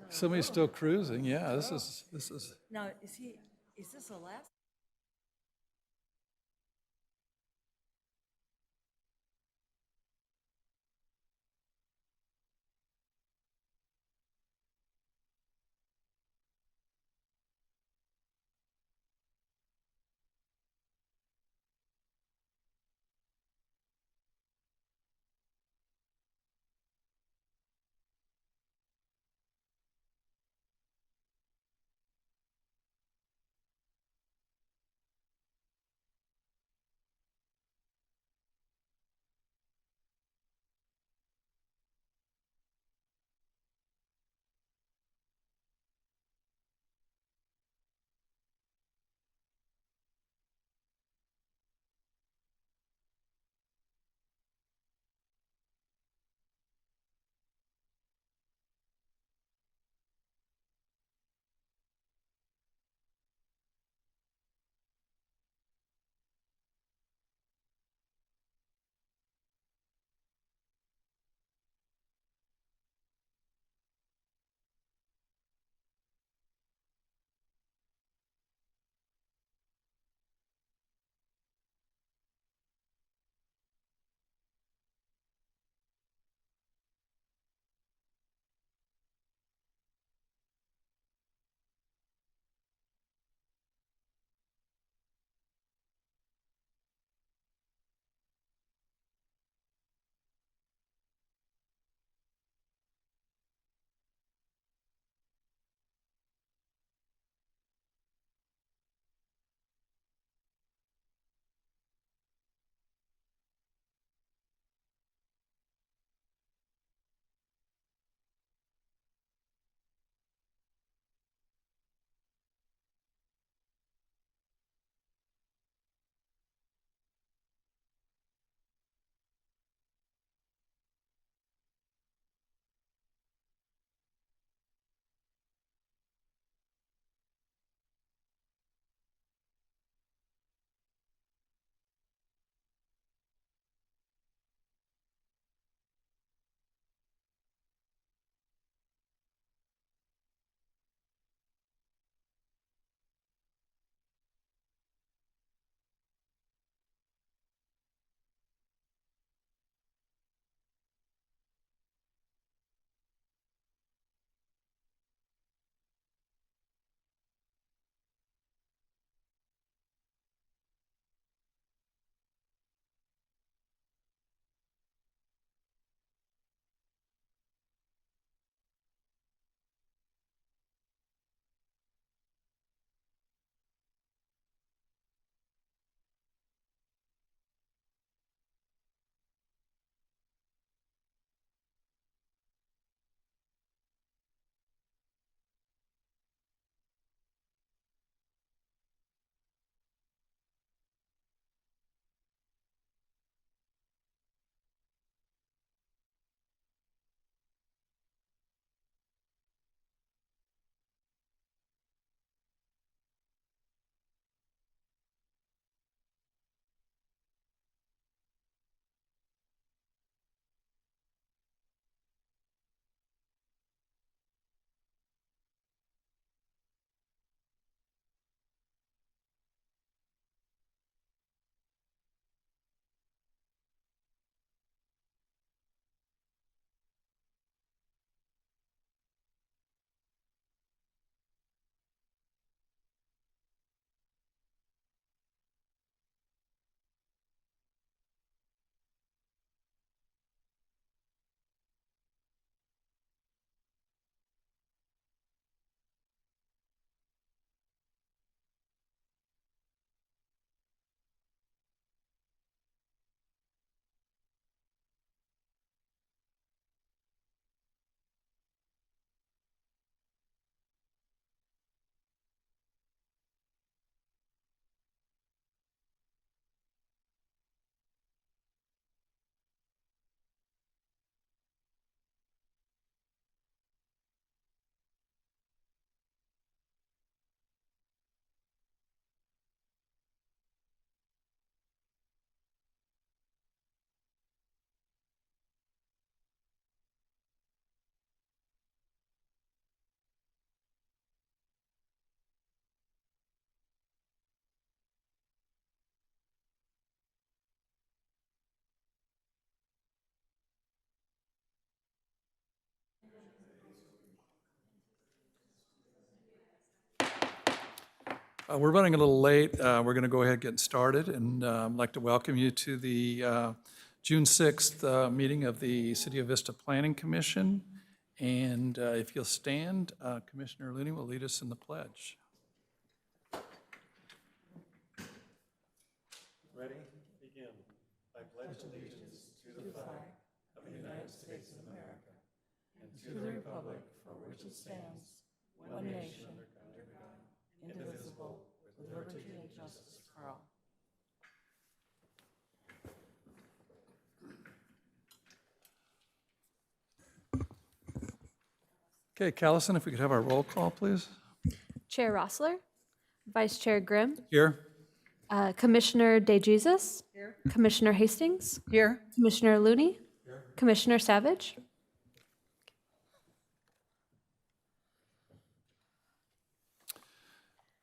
Somebody's still cruising. Yeah, this is. Now, is this Alaska? We're running a little late. We're going to go ahead and get started, and I'd like to welcome you to the June 6th meeting of the City of Vista Planning Commission. And if you'll stand, Commissioner Looney will lead us in the pledge. Ready? Begin. I pledge allegiance to the flag of the United States of America and to the republic for which it stands, one nation, under God, indivisible, with liberty and justice for all. Okay, Callison, if we could have our roll call, please. Chair Rossler, Vice Chair Grimm, Here. Commissioner DeJesus, Commissioner Hastings, Here. Commissioner Looney, Commissioner Savage.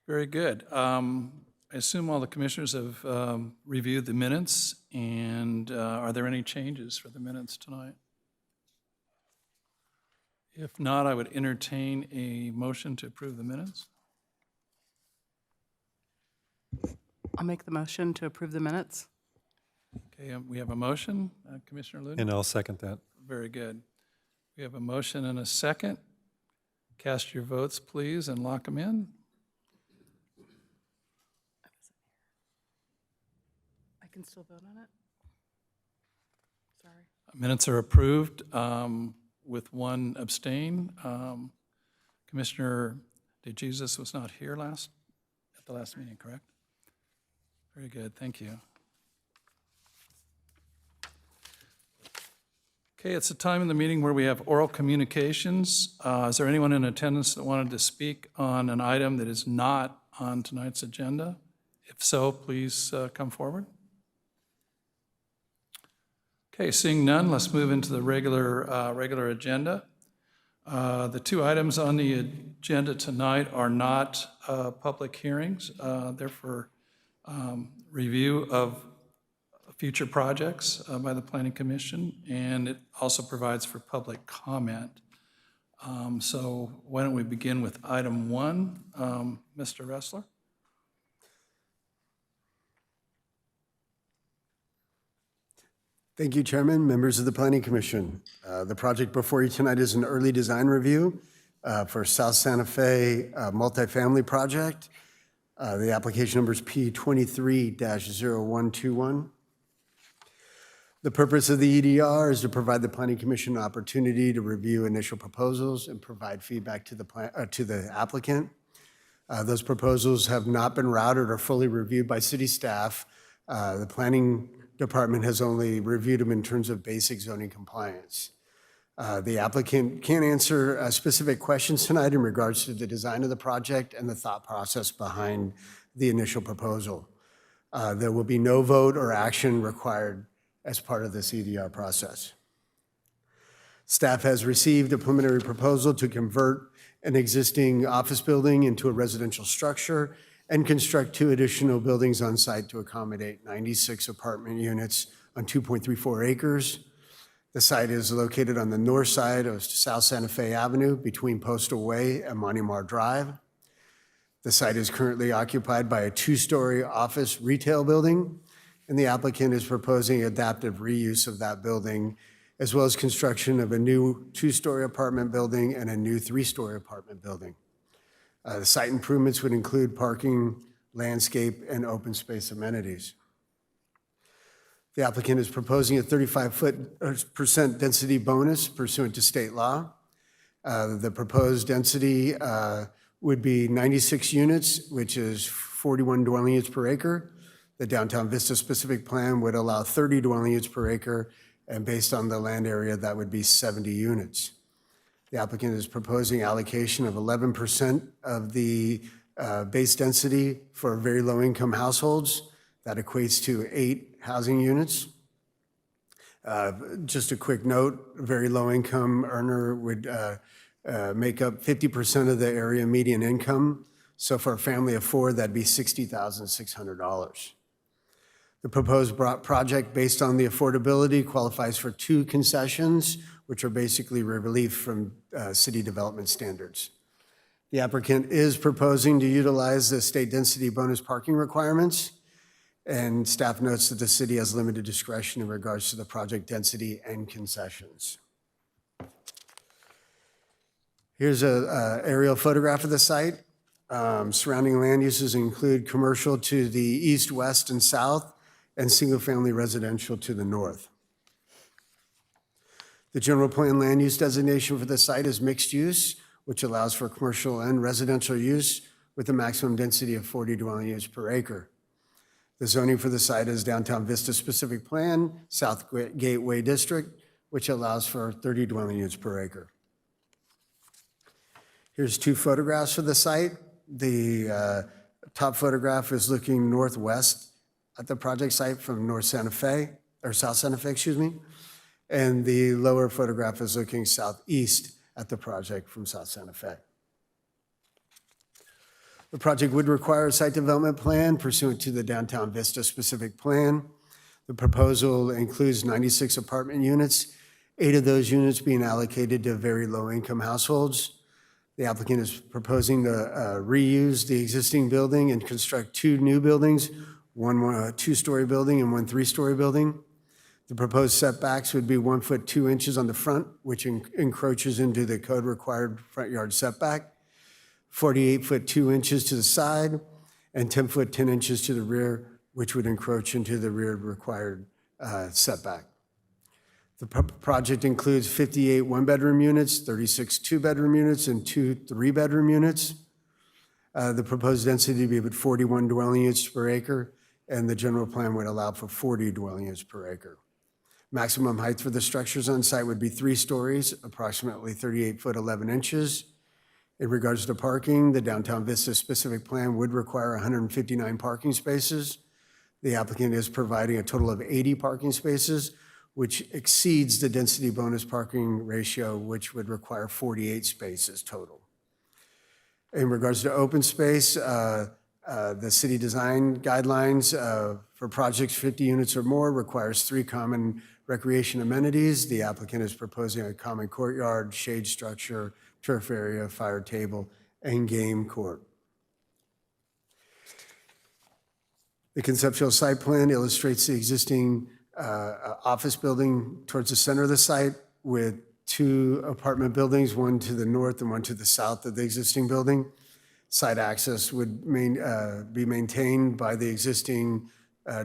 Very good. I assume all the commissioners have reviewed the minutes, and are there any changes for the minutes tonight? If not, I would entertain a motion to approve the minutes. I'll make the motion to approve the minutes. Okay, we have a motion, Commissioner Looney? And I'll second that. Very good. We have a motion and a second. Cast your votes, please, and lock them in. I can still vote on it? Sorry. Minutes are approved with one abstain. Commissioner DeJesus was not here at the last meeting, correct? Very good, thank you. Okay, it's a time in the meeting where we have oral communications. Is there anyone in attendance that wanted to speak on an item that is not on tonight's agenda? If so, please come forward. Okay, seeing none, let's move into the regular agenda. The two items on the agenda tonight are not public hearings. They're for review of future projects by the Planning Commission, and it also provides for public comment. So why don't we begin with item one, Mr. Ressler? Thank you, Chairman, members of the Planning Commission. The project before you tonight is an early design review for South Santa Fe multifamily project. The application number is P23-0121. The purpose of the EDR is to provide the Planning Commission an opportunity to review initial proposals and provide feedback to the applicant. Those proposals have not been routed or fully reviewed by city staff. The Planning Department has only reviewed them in terms of basic zoning compliance. The applicant can't answer specific questions tonight in regards to the design of the project and the thought process behind the initial proposal. There will be no vote or action required as part of this EDR process. Staff has received a preliminary proposal to convert an existing office building into a residential structure and construct 2 additional buildings on site to accommodate 96 apartment units on 2.34 acres. The site is located on the north side of South Santa Fe Avenue between Postal Way and Montemar Drive. The site is currently occupied by a 2-story office retail building, and the applicant is proposing adaptive reuse of that building, as well as construction of a new 2-story apartment building and a new 3-story apartment building. The site improvements would include parking, landscape, and open space amenities. The applicant is proposing a 35% density bonus pursuant to state law. The proposed density would be 96 units, which is 41 dwelling units per acre. The Downtown Vista specific plan would allow 30 dwelling units per acre, and based on the land area, that would be 70 units. The applicant is proposing allocation of 11% of the base density for very low-income households. That equates to 8 housing units. Just a quick note, a very low-income earner would make up 50% of the area median income. So for a family of 4, that'd be $60,600. The proposed project, based on the affordability, qualifies for 2 concessions, which are basically relief from city development standards. The The applicant is proposing to utilize the state density bonus parking requirements, and staff notes that the city has limited discretion in regards to the project density and concessions. Here's a aerial photograph of the site. Surrounding land uses include commercial to the east, west, and south, and single-family residential to the north. The general plan land use designation for the site is mixed use, which allows for commercial and residential use with a maximum density of 40 dwelling units per acre. The zoning for the site is Downtown Vista Specific Plan, South Gateway District, which allows for 30 dwelling units per acre. Here's two photographs for the site. The top photograph is looking northwest at the project site from South Santa Fe, excuse me. And the lower photograph is looking southeast at the project from South Santa Fe. The project would require a site development plan pursuant to the Downtown Vista Specific Plan. The proposal includes 96 apartment units, 8 of those units being allocated to very low-income households. The applicant is proposing to reuse the existing building and construct 2 new buildings, one 2-story building and one 3-story building. The proposed setbacks would be 1 foot 2 inches on the front, which encroaches into the code-required front yard setback, 48 foot 2 inches to the side, and 10 foot 10 inches to the rear, which would encroach into the rear required setback. The project includes 58 one-bedroom units, 36 two-bedroom units, and 2 three-bedroom units. The proposed density would be about 41 dwelling units per acre, and the general plan would allow for 40 dwelling units per acre. Maximum height for the structures on site would be 3 stories, approximately 38 foot 11 inches. In regards to parking, the Downtown Vista Specific Plan would require 159 parking spaces. The applicant is providing a total of 80 parking spaces, which exceeds the density bonus parking ratio, which would require 48 spaces total. In regards to open space, the city design guidelines for projects 50 units or more requires 3 common recreation amenities. The applicant is proposing a common courtyard, shade structure, turf area, fire table, and game court. The conceptual site plan illustrates the existing office building towards the center of the site with 2 apartment buildings, one to the north and one to the south of the existing building. Site access would be maintained by the existing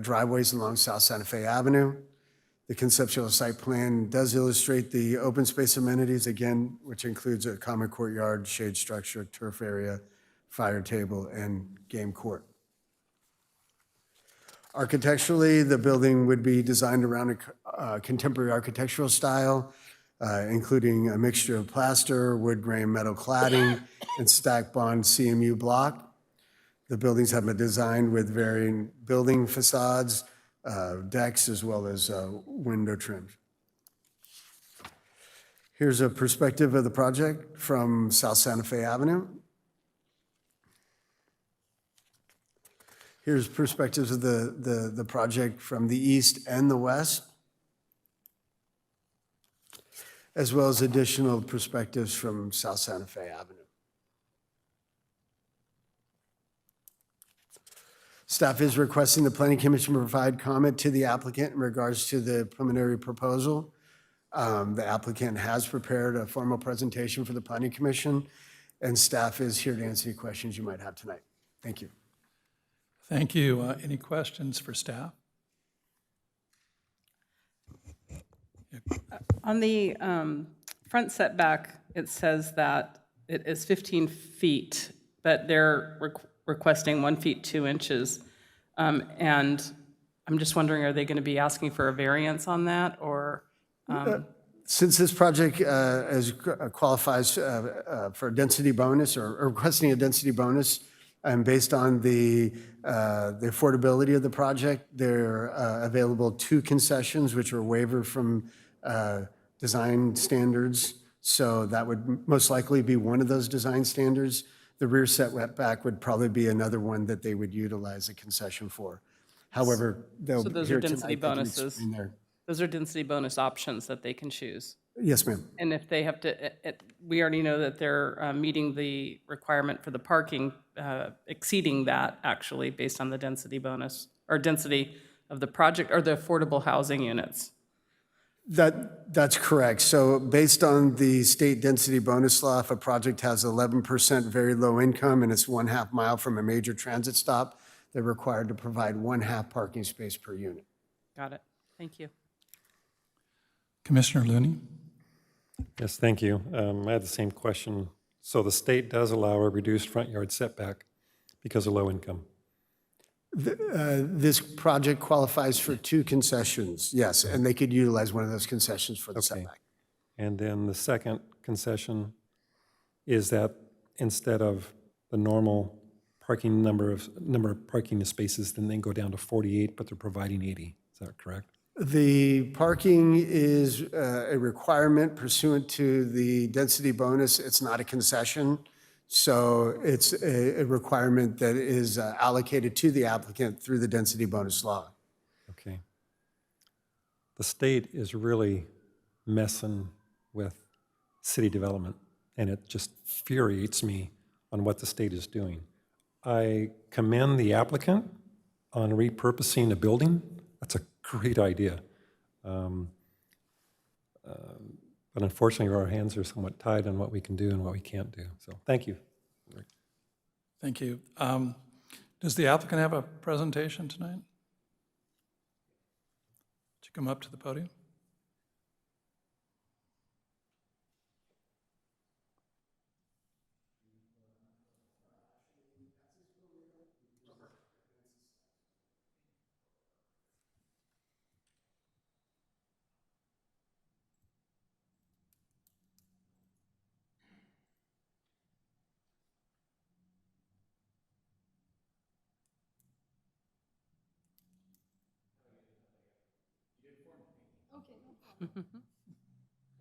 driveways along South Santa Fe Avenue. The conceptual site plan does illustrate the open space amenities, again, which includes a common courtyard, shade structure, turf area, fire table, and game court. Architecturally, the building would be designed around a contemporary architectural style, including a mixture of plaster, wood grain metal cladding, and stack bond CMU block. The buildings have been designed with varying building facades, decks, as well as window trims. Here's a perspective of the project from South Santa Fe Avenue. Here's perspectives of the project from the east and the west, as well as additional perspectives from South Santa Fe Avenue. Staff is requesting the Planning Commission provide comment to the applicant in regards to the preliminary proposal. The applicant has prepared a formal presentation for the Planning Commission, and staff is here to answer any questions you might have tonight. Thank you. Thank you. Any questions for staff? On the front setback, it says that it is 15 feet, but they're requesting 1 feet 2 inches. And I'm just wondering, are they going to be asking for a variance on that, or? Since this project qualifies for a density bonus or requesting a density bonus, and based on the affordability of the project, there are available 2 concessions, which are waiver from design standards. So that would most likely be one of those design standards. The rear setback would probably be another one that they would utilize a concession for. However, they'll So those hear are density tonight, they can bonuses. explain their Those are density bonus options that they can choose. Yes, ma'am. And if they have to, we already know that they're meeting the requirement for the parking, exceeding that actually based on the density bonus or density of the project or the affordable housing units. That's correct. So based on the state density bonus law, if a project has 11% very low income and it's 1/2 mile from a major transit stop, they're required to provide 1/2 parking space per unit. Got it. Thank you. Commissioner Looney? Yes, thank you. I had the same question. So the state does allow a reduced front yard setback because of low income. This project qualifies for 2 concessions, yes, and they could utilize one of those concessions for the Okay. setback. And then the second concession is that instead of the normal parking number of parking spaces, then they go down to 48, but they're providing 80. Is that correct? The parking is a requirement pursuant to the density bonus. It's not a concession. So it's a requirement that is allocated to the applicant through the density bonus law. Okay. The state is really messing with city development, and it just infuriates me on what the state is doing. I commend the applicant on repurposing a building. That's a great idea. But unfortunately, our hands are somewhat tied on what we can do and what we can't do. So thank you. Thank you. Does the applicant have a presentation tonight? Would you come up to the podium?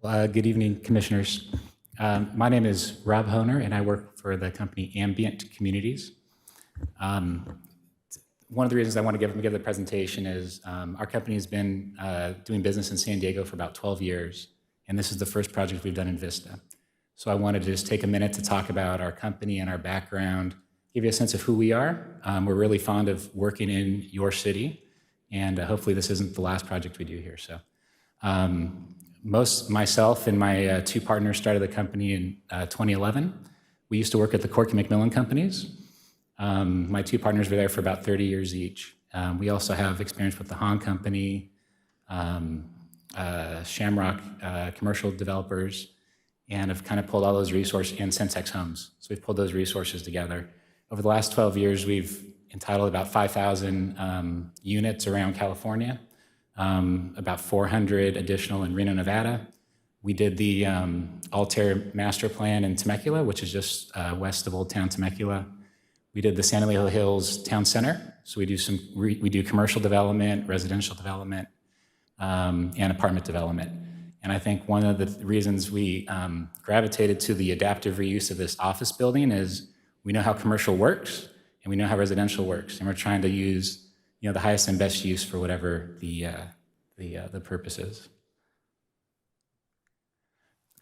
Good evening, Commissioners. My name is Rob Honer, and I work for the company Ambient Communities. One of the reasons I want to give the presentation is our company has been doing business in San Diego for about 12 years, and this is the first project we've done in Vista. So I wanted to just take a minute to talk about our company and our background, give you a sense of who we are. We're really fond of working in your city, and hopefully this isn't the last project we do here. So. Myself and my 2 partners started the company in 2011. We used to work at the Corky Macmillan Companies. My 2 partners were there for about 30 years each. We also have experience with the Hahn Company, Shamrock Commercial Developers, and have kind of pulled all those resources, and Centex Homes. So we've pulled those resources together. Over the last 12 years, we've entitled about 5,000 units around California. About 400 additional in Reno, Nevada. We did the Altair Master Plan in Temecula, which is just west of Old Town Temecula. We did the San Elijo Hills Town Center. So we do commercial development, residential development, and apartment development. And I think one of the reasons we gravitated to the adaptive reuse of this office building is we know how commercial works and we know how residential works, and we're trying to use the highest and best use for whatever the purpose is.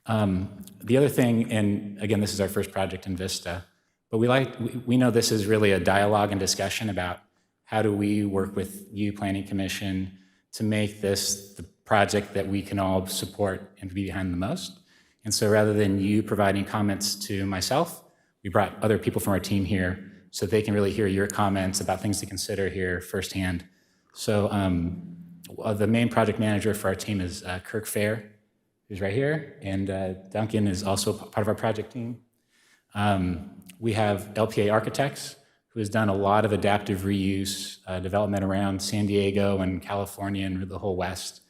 The other thing, and again, this is our first project in Vista, but we know this is really a dialogue and discussion about how do we work with you, Planning Commission, to make this the project that we can all support and be behind the most. And so rather than you providing comments to myself, we brought other people from our team here so they can really hear your comments about things to consider here firsthand. So the main project manager for our team is Kirk Fair, who's right here, and Duncan is also part of our project team. We have LPA Architects, who has done a lot of adaptive reuse development around San Diego and California and the whole West.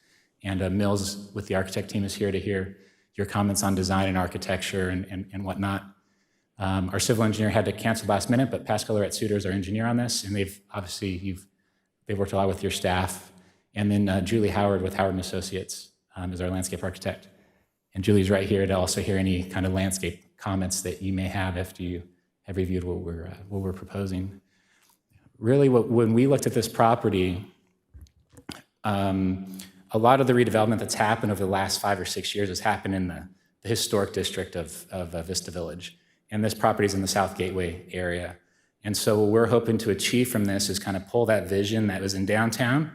And Mills with the architect team is here to hear your comments on design and architecture and whatnot. Our civil engineer had to cancel last minute, but Pascal Lorette Suter is our engineer on this, and they've worked a lot with your staff. And then Julie Howard with Howard & Associates is our landscape architect. And Julie's right here to also hear any kind of landscape comments that you may have after you have reviewed what we're proposing. Really, when we looked at this property, a lot of the redevelopment that's happened over the last 5 or 6 years has happened in the historic district of Vista Village. And this property is in the South Gateway area. And so what we're hoping to achieve from this is kind of pull that vision that was in downtown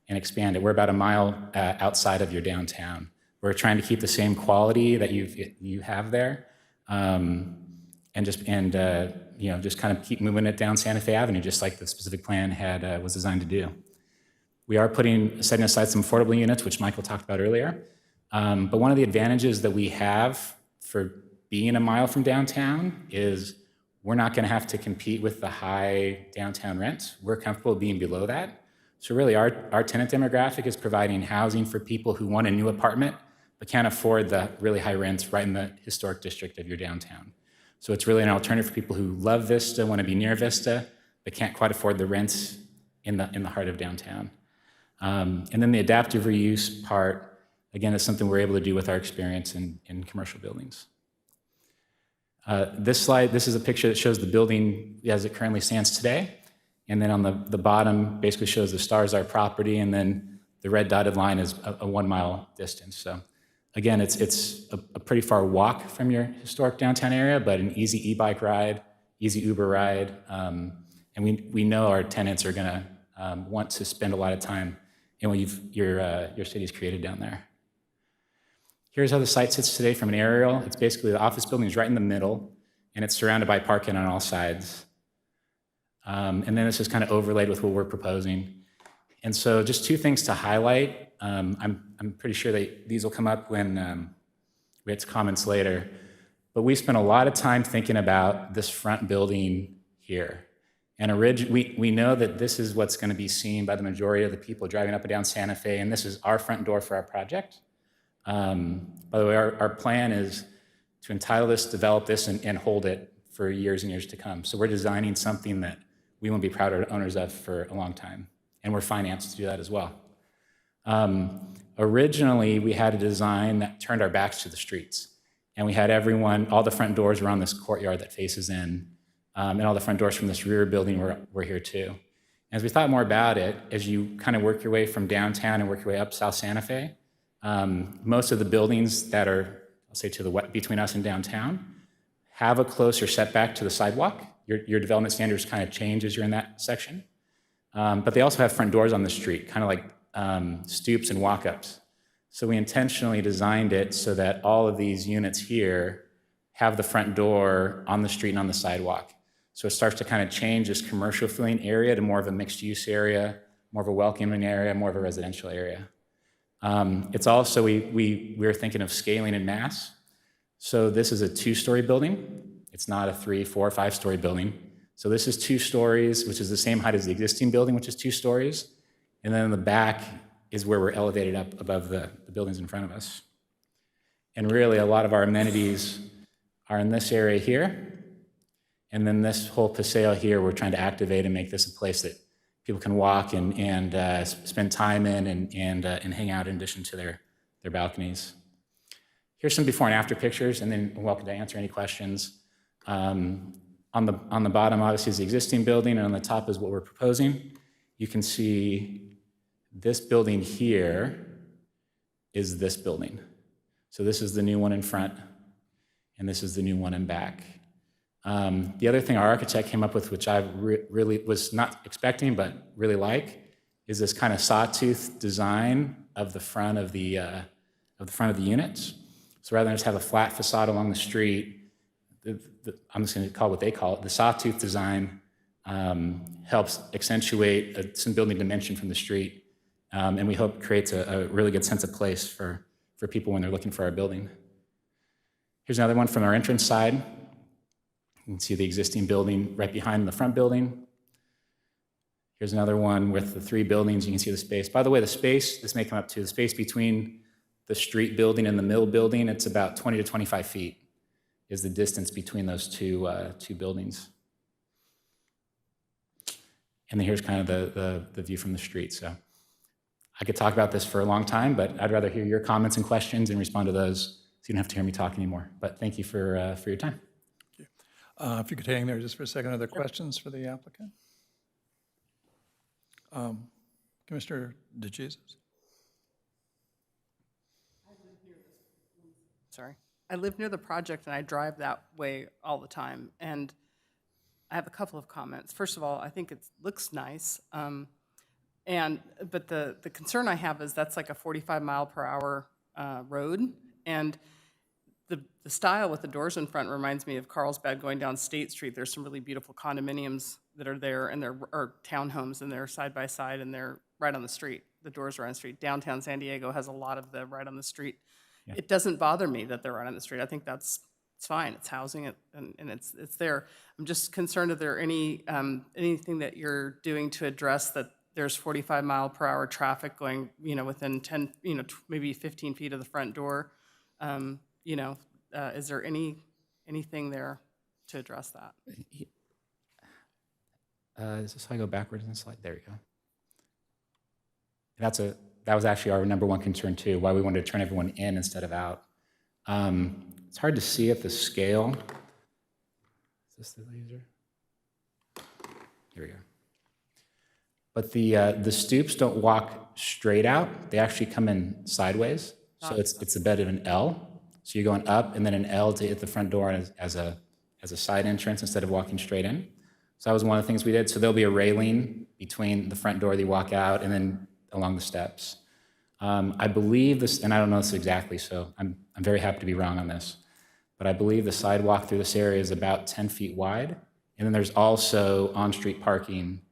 and expand it. We're about a mile outside of your downtown. We're trying to keep the same quality that you have there, and just kind of keep moving it down Santa Fe Avenue, just like the specific plan was designed to do. We are setting aside some affordable units, which Michael talked about earlier. But one of the advantages that we have for being a mile from downtown is we're not going to have to compete with the high downtown rents. We're comfortable being below that. So really, our tenant demographic is providing housing for people who want a new apartment but can't afford the really high rents right in the historic district of your downtown. So it's really an alternative for people who love Vista, want to be near Vista, but can't quite afford the rents in the heart of downtown. And then the adaptive reuse part, again, is something we're able to do with our experience in commercial buildings. This slide, this is a picture that shows the building as it currently stands today. And then on the bottom basically shows the Stars Art property, and then the red dotted line is a 1 mile distance. So again, it's a pretty far walk from your historic downtown area, but an easy e-bike ride, easy Uber ride. And we know our tenants are gonna want to spend a lot of time in what your city's created down there. Here's how the site sits today from an aerial. It's basically the office building is right in the middle, and it's surrounded by parking on all sides. And then this is kind of overlaid with what we're proposing. And so just 2 things to highlight. I'm pretty sure that these will come up when we get to comments later. But we spent a lot of time thinking about this front building here. And we know that this is what's going to be seen by the majority of the people driving up and down Santa Fe, and this is our front door for our project. By the way, our plan is to entitle this, develop this, and hold it for years and years to come. So we're designing something that we want to be proud owners of for a long time, and we're financed to do that as well. Originally, we had a design that turned our backs to the streets, and we had all the front doors were on this courtyard that faces in, and all the front doors from this rear building were here too. As we thought more about it, as you kind of work your way from downtown and work your way up South Santa Fe, most of the buildings that are, I'll say, between us and downtown, have a closer setback to the sidewalk. Your development standards kind of change as you're in that section. But they also have front doors on the street, kind of like stoops and walk-ups. So we intentionally designed it so that all of these units here have the front door on the street and on the sidewalk. So it starts to kind of change this commercial feeling area to more of a mixed-use area, more of a welcoming area, more of a residential area. It's also, we were thinking of scaling in mass. So this is a 2-story building. It's not a 3, 4, 5-story building. So this is 2 stories, which is the same height as the existing building, which is 2 stories. And then in the back is where we're elevated up above the buildings in front of us. And really, a lot of our amenities are in this area here. And then this whole paseo here, we're trying to activate and make this a place that people can walk and spend time in and hang out in addition to their balconies. Here's some before and after pictures, and then I'm welcome to answer any questions. On the bottom, obviously, is the existing building, and on the top is what we're proposing. You can see this building here is this building. So this is the new one in front, and this is the new one in back. The other thing our architect came up with, which I really was not expecting but really like, is this kind of sawtooth design of the front of the units. So rather than just have a flat facade along the street, I'm just going to call it what they call it. The sawtooth design helps accentuate some building dimension from the street, and we hope creates a really good sense of place for people when they're looking for our building. Here's another one from our entrance side. You can see the existing building right behind the front building. Here's another one with the 3 buildings. You can see the space. By the way, the space, this may come up too, the space between the street building and the mill building, it's about 20 to 25 feet is the distance between those two buildings. And then here's kind of the view from the street. So I could talk about this for a long time, but I'd rather hear your comments and questions and respond to those so you don't have to hear me talk anymore. But thank you for your time. If you could hang there just for a second, other questions for the applicant? Commissioner DeJesus? sorry. I live near the project and I drive that way all the time. And I have a couple of comments. First of all, I think it looks nice. But the concern I have is that's like a 45 mile per hour road. And the style with the doors in front reminds me of Carlsbad going down State Street. There's some really beautiful condominiums that are there, and or townhomes, and they're side by side, and they're right on the street. The doors are on the street. Downtown San Diego has a lot of the right on the street. Yeah. It doesn't bother me that they're right on the street. I think it's fine. It's housing, and it's there. I'm just concerned if there any anything that you're doing to address that there's 45 mile per hour traffic going, within 10, maybe 15 feet of the front door. Is there anything there to address that? Is this how I go backwards in the slide? There we go. That was actually our number one concern too, why we wanted to turn everyone in instead of out. It's hard to see at the scale. Is this the laser? Here we go. But the stoops don't walk straight out. They actually come in sideways. So it's a bit of an L. So you're going up and then an L to hit the front door as a side entrance instead of walking straight in. So that was one of the things we did. So there'll be a railing between the front door that you walk out and then along the steps. I believe this, and I don't know this exactly, so I'm very happy to be wrong on this, but I believe the sidewalk through this area is about 10 feet wide. And then there's also on-street parking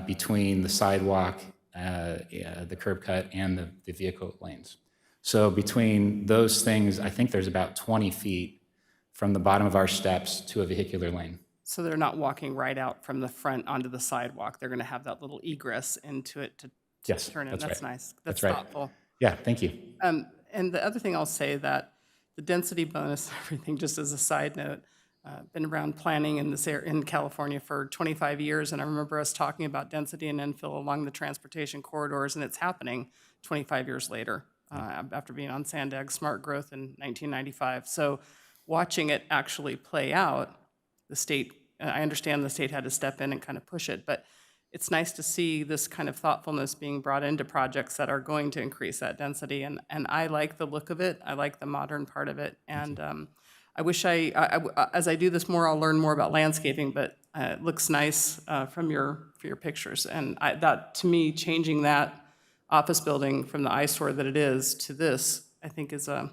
between the sidewalk, the curb cut, and the vehicle lanes. So between those things, I think there's about 20 feet from the bottom of our steps to a vehicular lane. So they're not walking right out from the front onto the sidewalk. They're going to have that little egress into it to Yes, turn in. that's That's right. nice. That's That's right. thoughtful. Yeah, thank you. And the other thing I'll say that the density bonus, everything, just as a side note, been around planning in this area in California for 25 years, and I remember us talking about density and infill along the transportation corridors, and it's happening 25 years later after being on Sandag Smart Growth in 1995. So watching it actually play out, the state, I understand the state had to step in and kind of push it, but it's nice to see this kind of thoughtfulness being brought into projects that are going to increase that density, and I like the look of it. I like the modern part of it, and I wish as I do this more, I'll learn more about landscaping, but it looks nice from your pictures, and that, to me, changing that office building from the eyesore that it is to this, I think it's a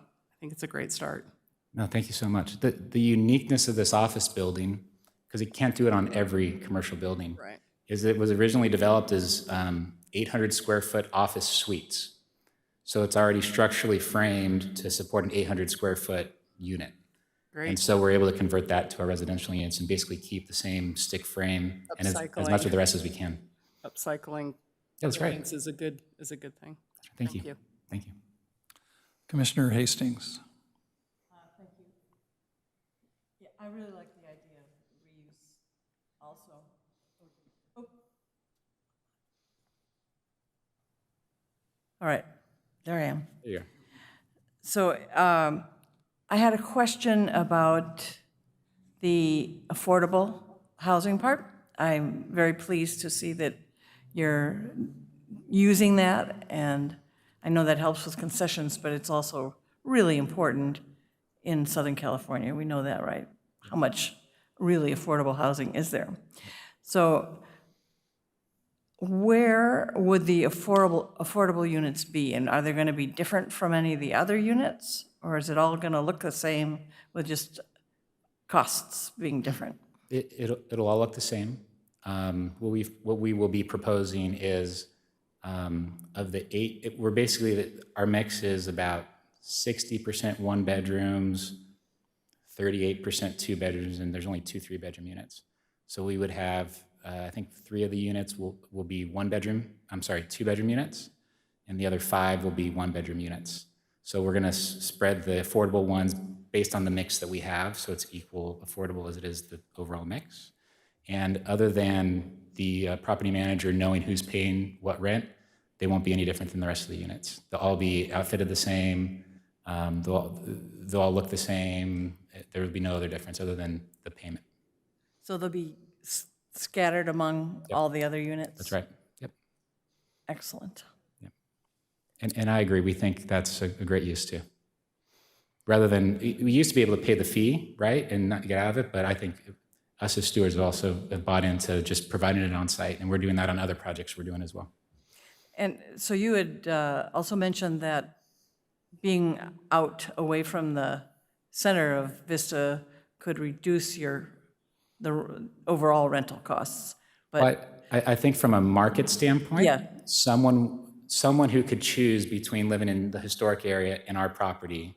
great start. No, thank you so much. The uniqueness of this office building, because you can't do it on every commercial building, Right. is it was originally developed as 800 square foot office suites. So it's already structurally framed to support an 800 square foot unit. Great. And so we're able to convert that to our residential units and basically keep the same stick frame and as much of the rest as we can. Upcycling. That's right. Is a good thing. Thank you. you. Thank you. Commissioner Hastings. Thank you. Yeah, I really like the idea of reuse also. Oh. All right, there I am. There you go. So I had a question about the affordable housing part. I'm very pleased to see that you're using that, and I know that helps with concessions, but it's also really important in Southern California. We know that, right? How much really affordable housing is there? So where would the affordable units be? And are they going to be different from any of the other units? Or is it all going to look the same with just costs being different? It'll all look the same. What we will be proposing is of the 8, we're basically, our mix is about 60% one bedrooms, 38% two bedrooms, and there's only 2 3-bedroom units. So we would have, I think 3 of the units will be 2-bedroom units, and the other 5 will be 1-bedroom units. So we're gonna spread the affordable ones based on the mix that we have, so it's equal affordable as it is the overall mix. And other than the property manager knowing who's paying what rent, they won't be any different than the rest of the units. They'll all be outfitted the same, they'll all look the same. There will be no other difference other than the payment. So they'll be scattered among all the other units? That's right. Yep. Excellent. And I agree. We think that's a great use too. rather than, we used to be able to pay the fee, right, and not get out of it, but I think us as stewards have also have bought into just providing it on site, and we're doing that on other projects we're doing as well. And so you had also mentioned that being out away from the center of Vista could reduce the overall rental costs. But I think from a market standpoint, Yeah. someone who could choose between living in the historic area and our property,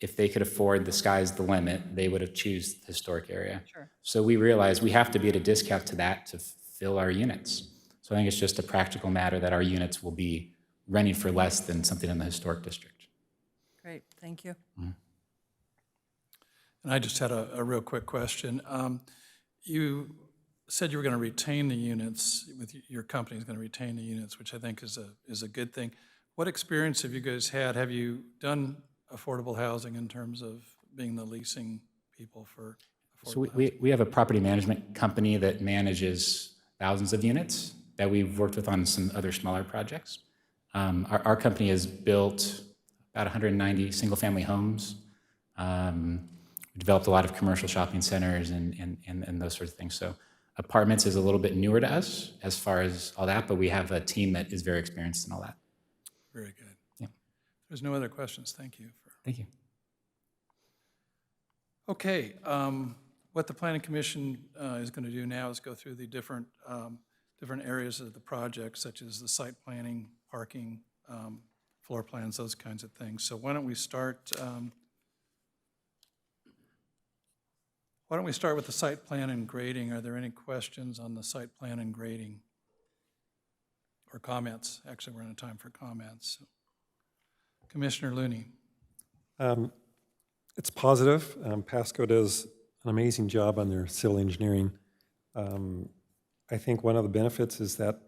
if they could afford the sky's the limit, they would have choose the historic area. Sure. So we realized we have to be at a discount to that to fill our units. So I think it's just a practical matter that our units will be renting for less than something in the historic district. Great, thank you. And I just had a real quick question. You said you were going to retain the units, with your company is going to retain the units, which I think is a good thing. What experience have you guys had? Have you done affordable housing in terms of being the leasing people for So affordable housing? we have a property management company that manages thousands of units that we've worked with on some other smaller projects. Our company has built about 190 single-family homes. We developed a lot of commercial shopping centers and those sorts of things. So apartments is a little bit newer to us as far as all that, but we have a team that is very experienced in all that. Very good. Yeah. There's no other questions. Thank you. Thank you. Okay, what the Planning Commission is going to do now is go through the different areas of the project, such as the site planning, parking, floor plans, those kinds of things. So why don't we start with the site plan and grading? Are there any questions on the site plan and grading? Or comments? Actually, we're out of time for comments. So, Commissioner Looney. It's positive. Pasco does an amazing job on their civil engineering. I think one of the benefits is that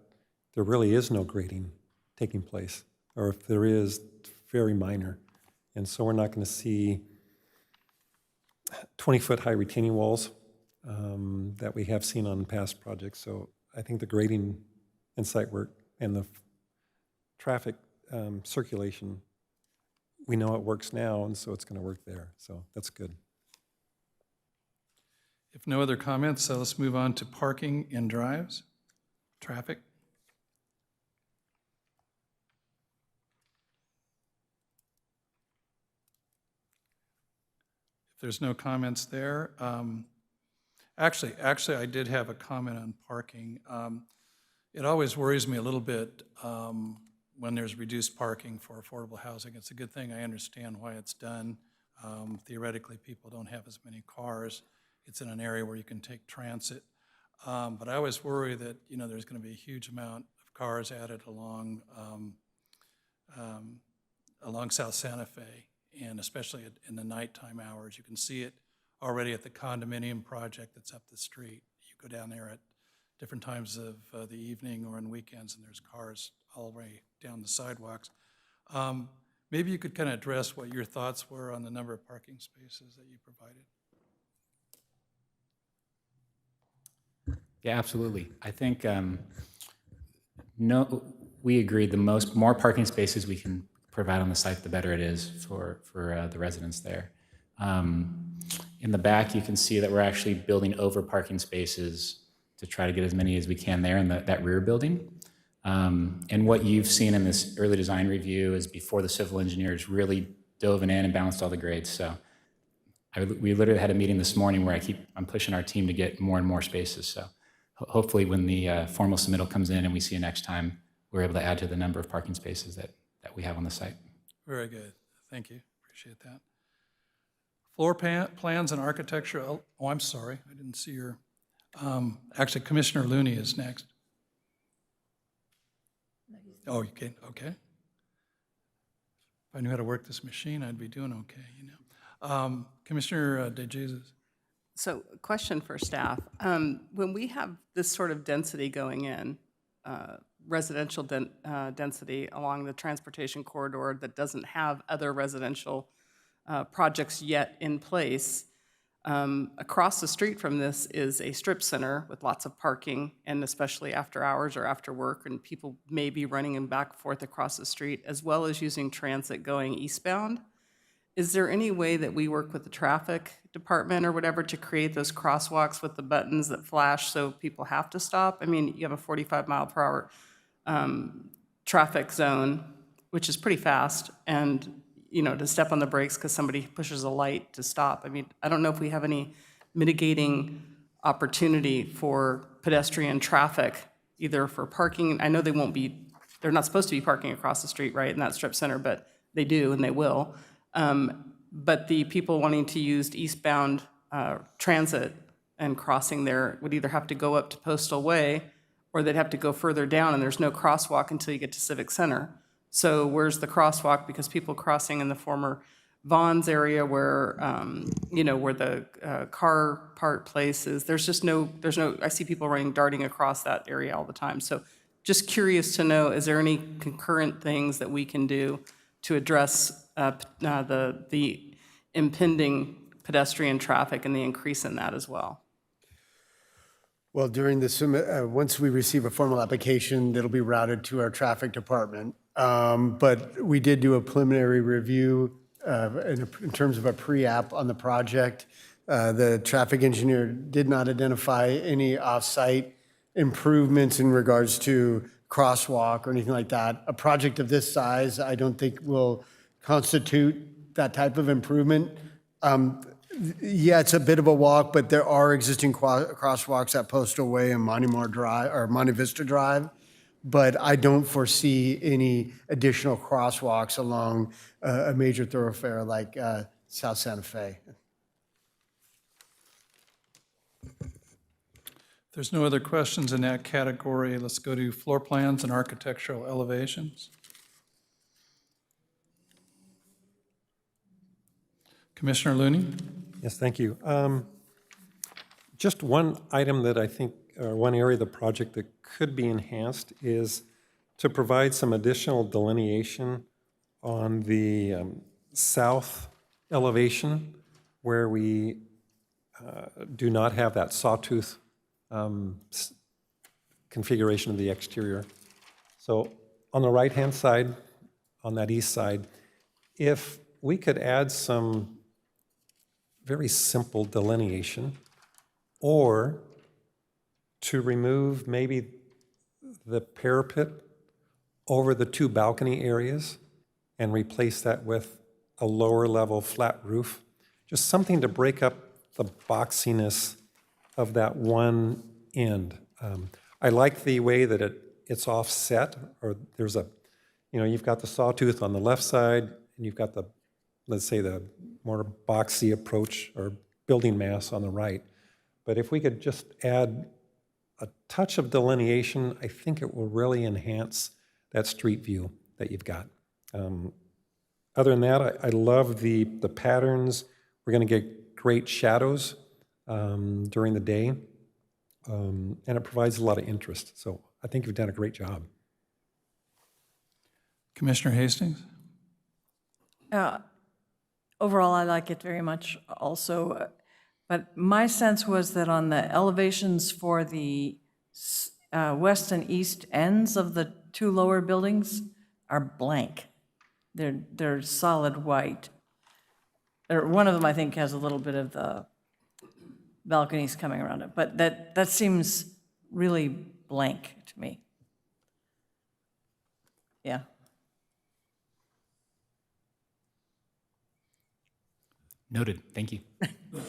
there really is no grading taking place, or if there is, it's very minor. And so we're not going to see 20-foot high retaining walls that we have seen on past projects. So I think the grading and site work and the traffic circulation, we know it works now, and so it's going to work there. So that's good. If no other comments, let's move on to parking and drives, traffic. If there's no comments there, actually, I did have a comment on parking. It always worries me a little bit when there's reduced parking for affordable housing. It's a good thing. I understand why it's done. Theoretically, people don't have as many cars. It's in an area where you can take transit. But I always worry that, there's going to be a huge amount of cars added along South Santa Fe, and especially in the nighttime hours. You can see it already at the condominium project that's up the street. You go down there at different times of the evening or on weekends, and there's cars all the way down the sidewalks. Maybe you could kind of address what your thoughts were on the number of parking spaces that you provided. Yeah, absolutely. I think we agree. The more parking spaces we can provide on the site, the better it is for the residents there. In the back, you can see that we're actually building over parking spaces to try to get as many as we can there in that rear building. And what you've seen in this early design review is before the civil engineers really dove in and balanced all the grades. So we literally had a meeting this morning where I'm pushing our team to get more and more spaces. So hopefully when the formal submittal comes in and we see you next time, we're able to add to the number of parking spaces that we have on the site. Very good. Thank you. Appreciate that. Floor plans and architecture. Oh, I'm sorry. I didn't see your... actually, Commissioner Looney is next. Oh, you can, okay. If I knew how to work this machine, I'd be doing okay, Commissioner DeJesus. So, question for staff. When we have this sort of density going in, residential density along the transportation corridor that doesn't have other residential projects yet in place, across the street from this is a strip center with lots of parking, and especially after hours or after work, and people may be running back and forth across the street, as well as using transit going eastbound. is there any way that we work with the traffic department or whatever to create those crosswalks with the buttons that flash so people have to stop? I mean, you have a 45 mile per hour traffic zone, which is pretty fast, and, you know, to step on the brakes because somebody pushes a light to stop. I mean, I don't know if we have any mitigating opportunity for pedestrian traffic, either for parking. I know they're not supposed to be parking across the street, right, in that strip center, but they do and they will. But the people wanting to use eastbound transit and crossing there would either have to go up to Postal Way or they'd have to go further down, and there's no crosswalk until you get to Civic Center. So where's the crosswalk? Because people crossing in the former Vaughn's area where, you know, where the car part place is, there's no, I see people darting across that area all the time. So just curious to know, is there any concurrent things that we can do to address the impending pedestrian traffic and the increase in that as well? Well, during the once we receive a formal application, it'll be routed to our traffic department. But we did do a preliminary review in terms of a pre-app on the project. The traffic engineer did not identify any off-site improvements in regards to crosswalk or anything like that. A project of this size, I don't think will constitute that type of improvement. Yeah, it's a bit of a walk, but there are existing crosswalks at Postal Way and Monte Vista Drive. But I don't foresee any additional crosswalks along a major thoroughfare like South Santa Fe. If there's no other questions in that category, let's go to floor plans and architectural elevations. Commissioner Looney? Yes, thank you. Just one item that I think, or one area of the project that could be enhanced is to provide some additional delineation on the south elevation where we do not have that sawtooth configuration of the exterior. So on the right-hand side, on that east side, if we could add some very simple delineation, or to remove maybe the parapet over the two balcony areas and replace that with a lower level flat roof, just something to break up the boxiness of that one end. I like the way that it's offset, or there's a, you know, you've got the sawtooth on the left side, and you've got the, let's say, the more boxy approach or building mass on the right. But if we could just add a touch of delineation, I think it will really enhance that street view that you've got. Other than that, I love the patterns. We're going to get great shadows during the day, and it provides a lot of interest. So I think you've done a great job. Commissioner Hastings? Overall, I like it very much also, but my sense was that on the elevations for the west and east ends of the two lower buildings are blank. They're solid white. One of them, I think, has a little bit of the balconies coming around it, but that seems really blank to me. Yeah. Noted. Thank you. If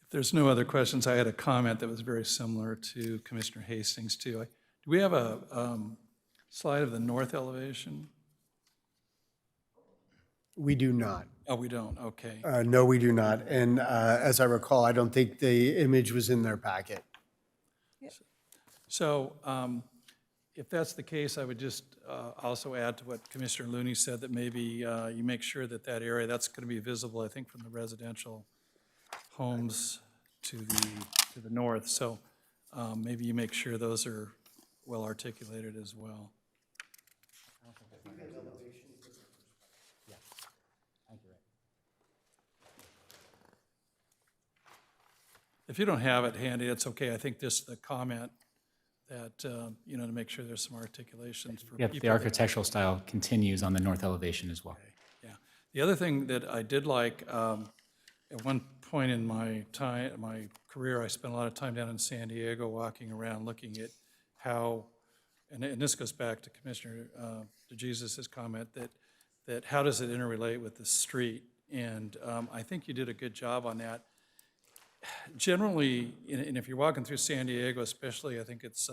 there's no other questions, I had a comment that was very similar to Commissioner Hastings, too. Do we have a slide of the north elevation? We do not. Oh, we don't, okay. No, we do not. And as I recall, I don't think the image was in their packet. So if that's the case, I would just also add to what Commissioner Looney said, that maybe you make sure that that area, that's going to be visible, I think, from the residential homes to the north. So maybe you make sure those are well articulated as well. If you don't have it handy, it's okay. I think just the comment that, you know, to make sure there's some articulations for Yep, people. the architectural style continues on the north elevation as well. The other thing that I did like, at one point in my career, I spent a lot of time down in San Diego walking around, looking at how, and this goes back to Commissioner DeJesus's comment, that how does it interrelate with the street? And I think you did a good job on that. Generally, and if you're walking through San Diego especially, I think it's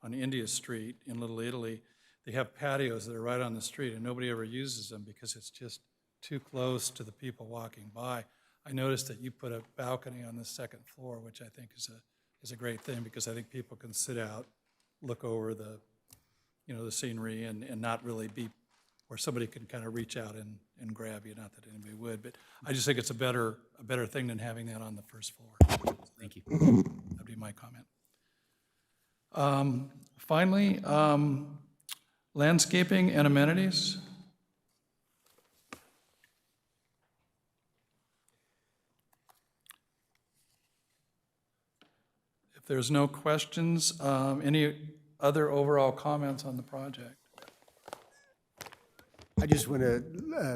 on India Street in Little Italy, they have patios that are right on the street, and nobody ever uses them because it's just too close to the people walking by. I noticed that you put a balcony on the second floor, which I think is a great thing, because I think people can sit out, look over the, the scenery, and not really be where somebody can kind of reach out and grab you. Not that anybody would, but I just think it's a better thing than having that on the first floor. Thank you. That'd be my comment. Finally, landscaping and amenities. If there's no questions, any other overall comments on the project? I just want to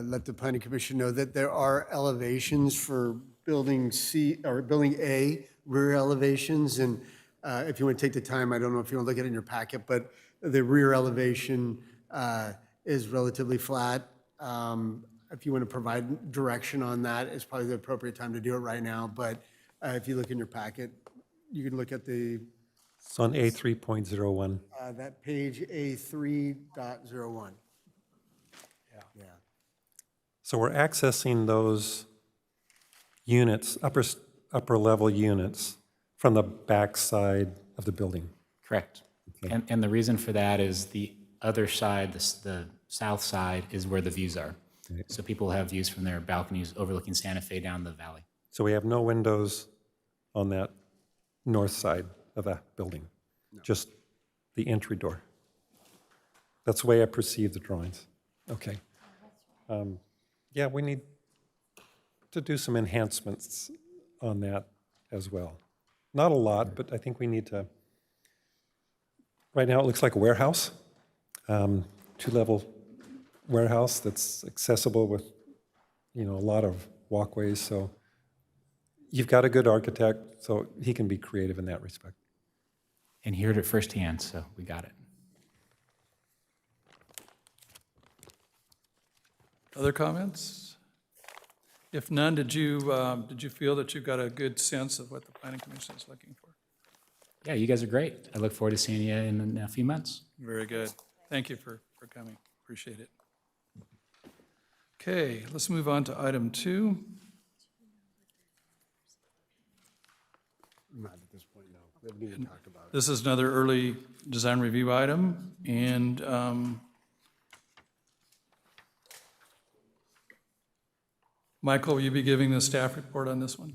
let the planning commission know that there are elevations for building C, or building A, rear elevations. And if you want to take the time, I don't know if you want to look at it in your packet, but the rear elevation is relatively flat. If you want to provide direction on that, it's probably the appropriate time to do it right now. But if you look in your packet, you can look at the, It's on A3.01. that page A3.01. Yeah. So we're accessing those units, upper level units, from the back side of the building. Correct. And the reason for that is the other side, the south side, is where the views are. So people have views from their balconies overlooking Santa Fe down the valley. So we have no windows on that north side of that building, just the entry door. That's the way I perceive the drawings. Okay. Yeah, we need to do some enhancements on that as well. Not a lot, but I think we need to. Right now, it looks like a warehouse, two-level warehouse that's accessible with, a lot of walkways. So you've got a good architect, so he can be creative in that respect. And he heard it firsthand, so we got it. Other comments? If none, did you feel that you got a good sense of what the planning commission is looking for? Yeah, you guys are great. I look forward to seeing you in a few months. Very good. Thank you for coming. Appreciate it. Okay, let's move on to item 2. Not at this point, no. We haven't even talked about it. This is another early design review item, and Michael, will you be giving the staff report on this one?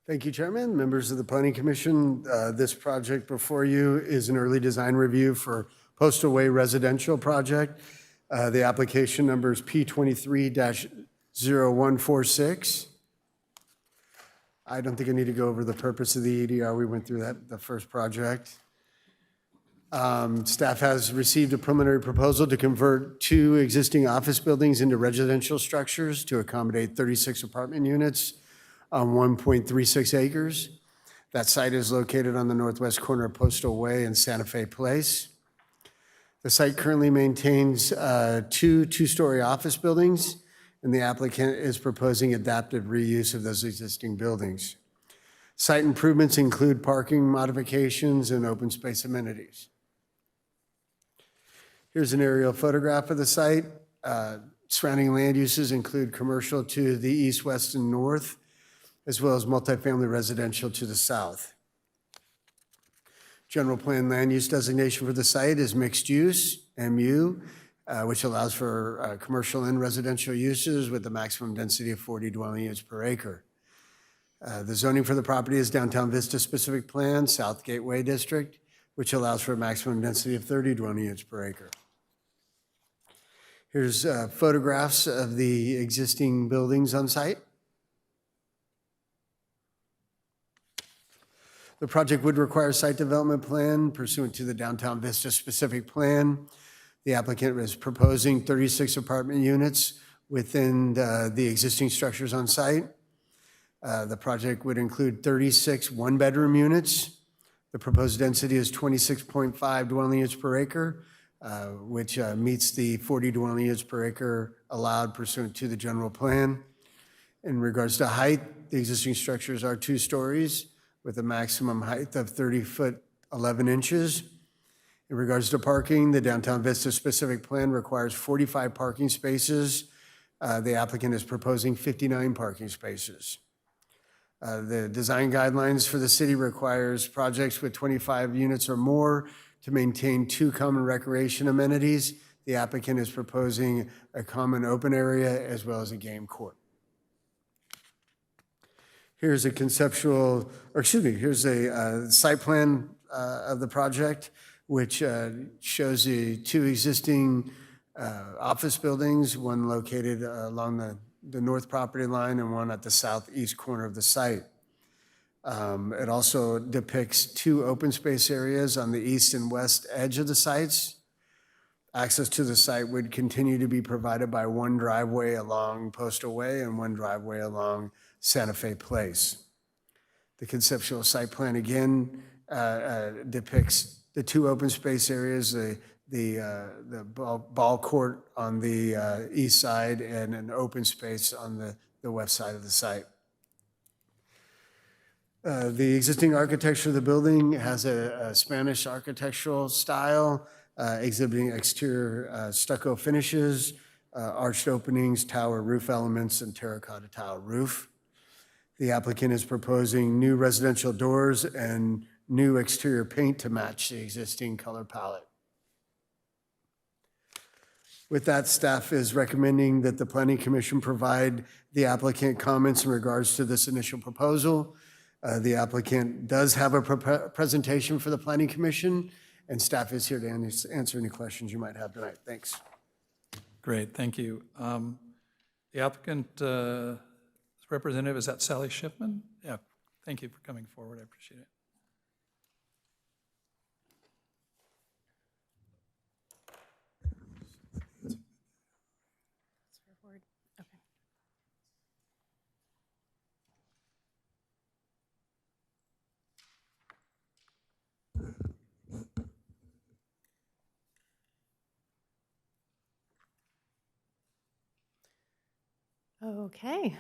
Thank you, Chairman, members of the Planning Commission. This project before you is an early design review for Postal Way Residential Project. The application number is P23-0146. I don't think I need to go over the purpose of the EDR. We went through that, the first project. Staff has received a preliminary proposal to convert 2 existing office buildings into residential structures to accommodate 36 apartment units on 1.36 acres. That site is located on the northwest corner of Postal Way and Santa Fe Place. The site currently maintains 2 two-story office buildings, and the applicant is proposing adaptive reuse of those existing buildings. Site improvements include parking modifications and open space amenities. Here's an aerial photograph of the site. Surrounding land uses include commercial to the east, west, and north, as well as multifamily residential to the south. General plan land use designation for the site is mixed use, MU, which allows for commercial and residential uses with a maximum density of 40 dwelling units per acre. The zoning for the property is Downtown Vista Specific Plan, South Gateway District. which allows for a maximum density of 30 dwelling units per acre. Here's photographs of the existing buildings on site. The project would require a site development plan pursuant to the Downtown Vista specific plan. The applicant is proposing 36 apartment units within the existing structures on site. The project would include 36 one-bedroom units. The proposed density is 26.5 dwelling units per acre, which meets the 40 dwelling units per acre allowed pursuant to the general plan. In regards to height, the existing structures are 2 stories with a maximum height of 30 foot 11 inches. In regards to parking, the Downtown Vista specific plan requires 45 parking spaces. The applicant is proposing 59 parking spaces. The design guidelines for the city requires projects with 25 units or more to maintain 2 common recreation amenities. The applicant is proposing a common open area as well as a game court. Here's a here's a site plan of the project, which shows the 2 existing office buildings, one located along the north property line and one at the southeast corner of the site. It also depicts 2 open space areas on the east and west edge of the sites. Access to the site would continue to be provided by 1 driveway along Postal Way and 1 driveway along Santa Fe Place. The conceptual site plan again depicts the 2 open space areas, the ball court on the east side and an open space on the west side of the site. The existing architecture of the building has a Spanish architectural style, exhibiting exterior stucco finishes, arched openings, tower roof elements, and terracotta tile roof. The applicant is proposing new residential doors and new exterior paint to match the existing color palette. With that, staff is recommending that the Planning Commission provide the applicant comments in regards to this initial proposal. The applicant does have a presentation for the Planning Commission, and staff is here to answer any questions you might have tonight. Thanks. Great, thank you. The applicant representative, is that Sally Schiffman? Yeah, thank you for coming forward, I appreciate it. Okay.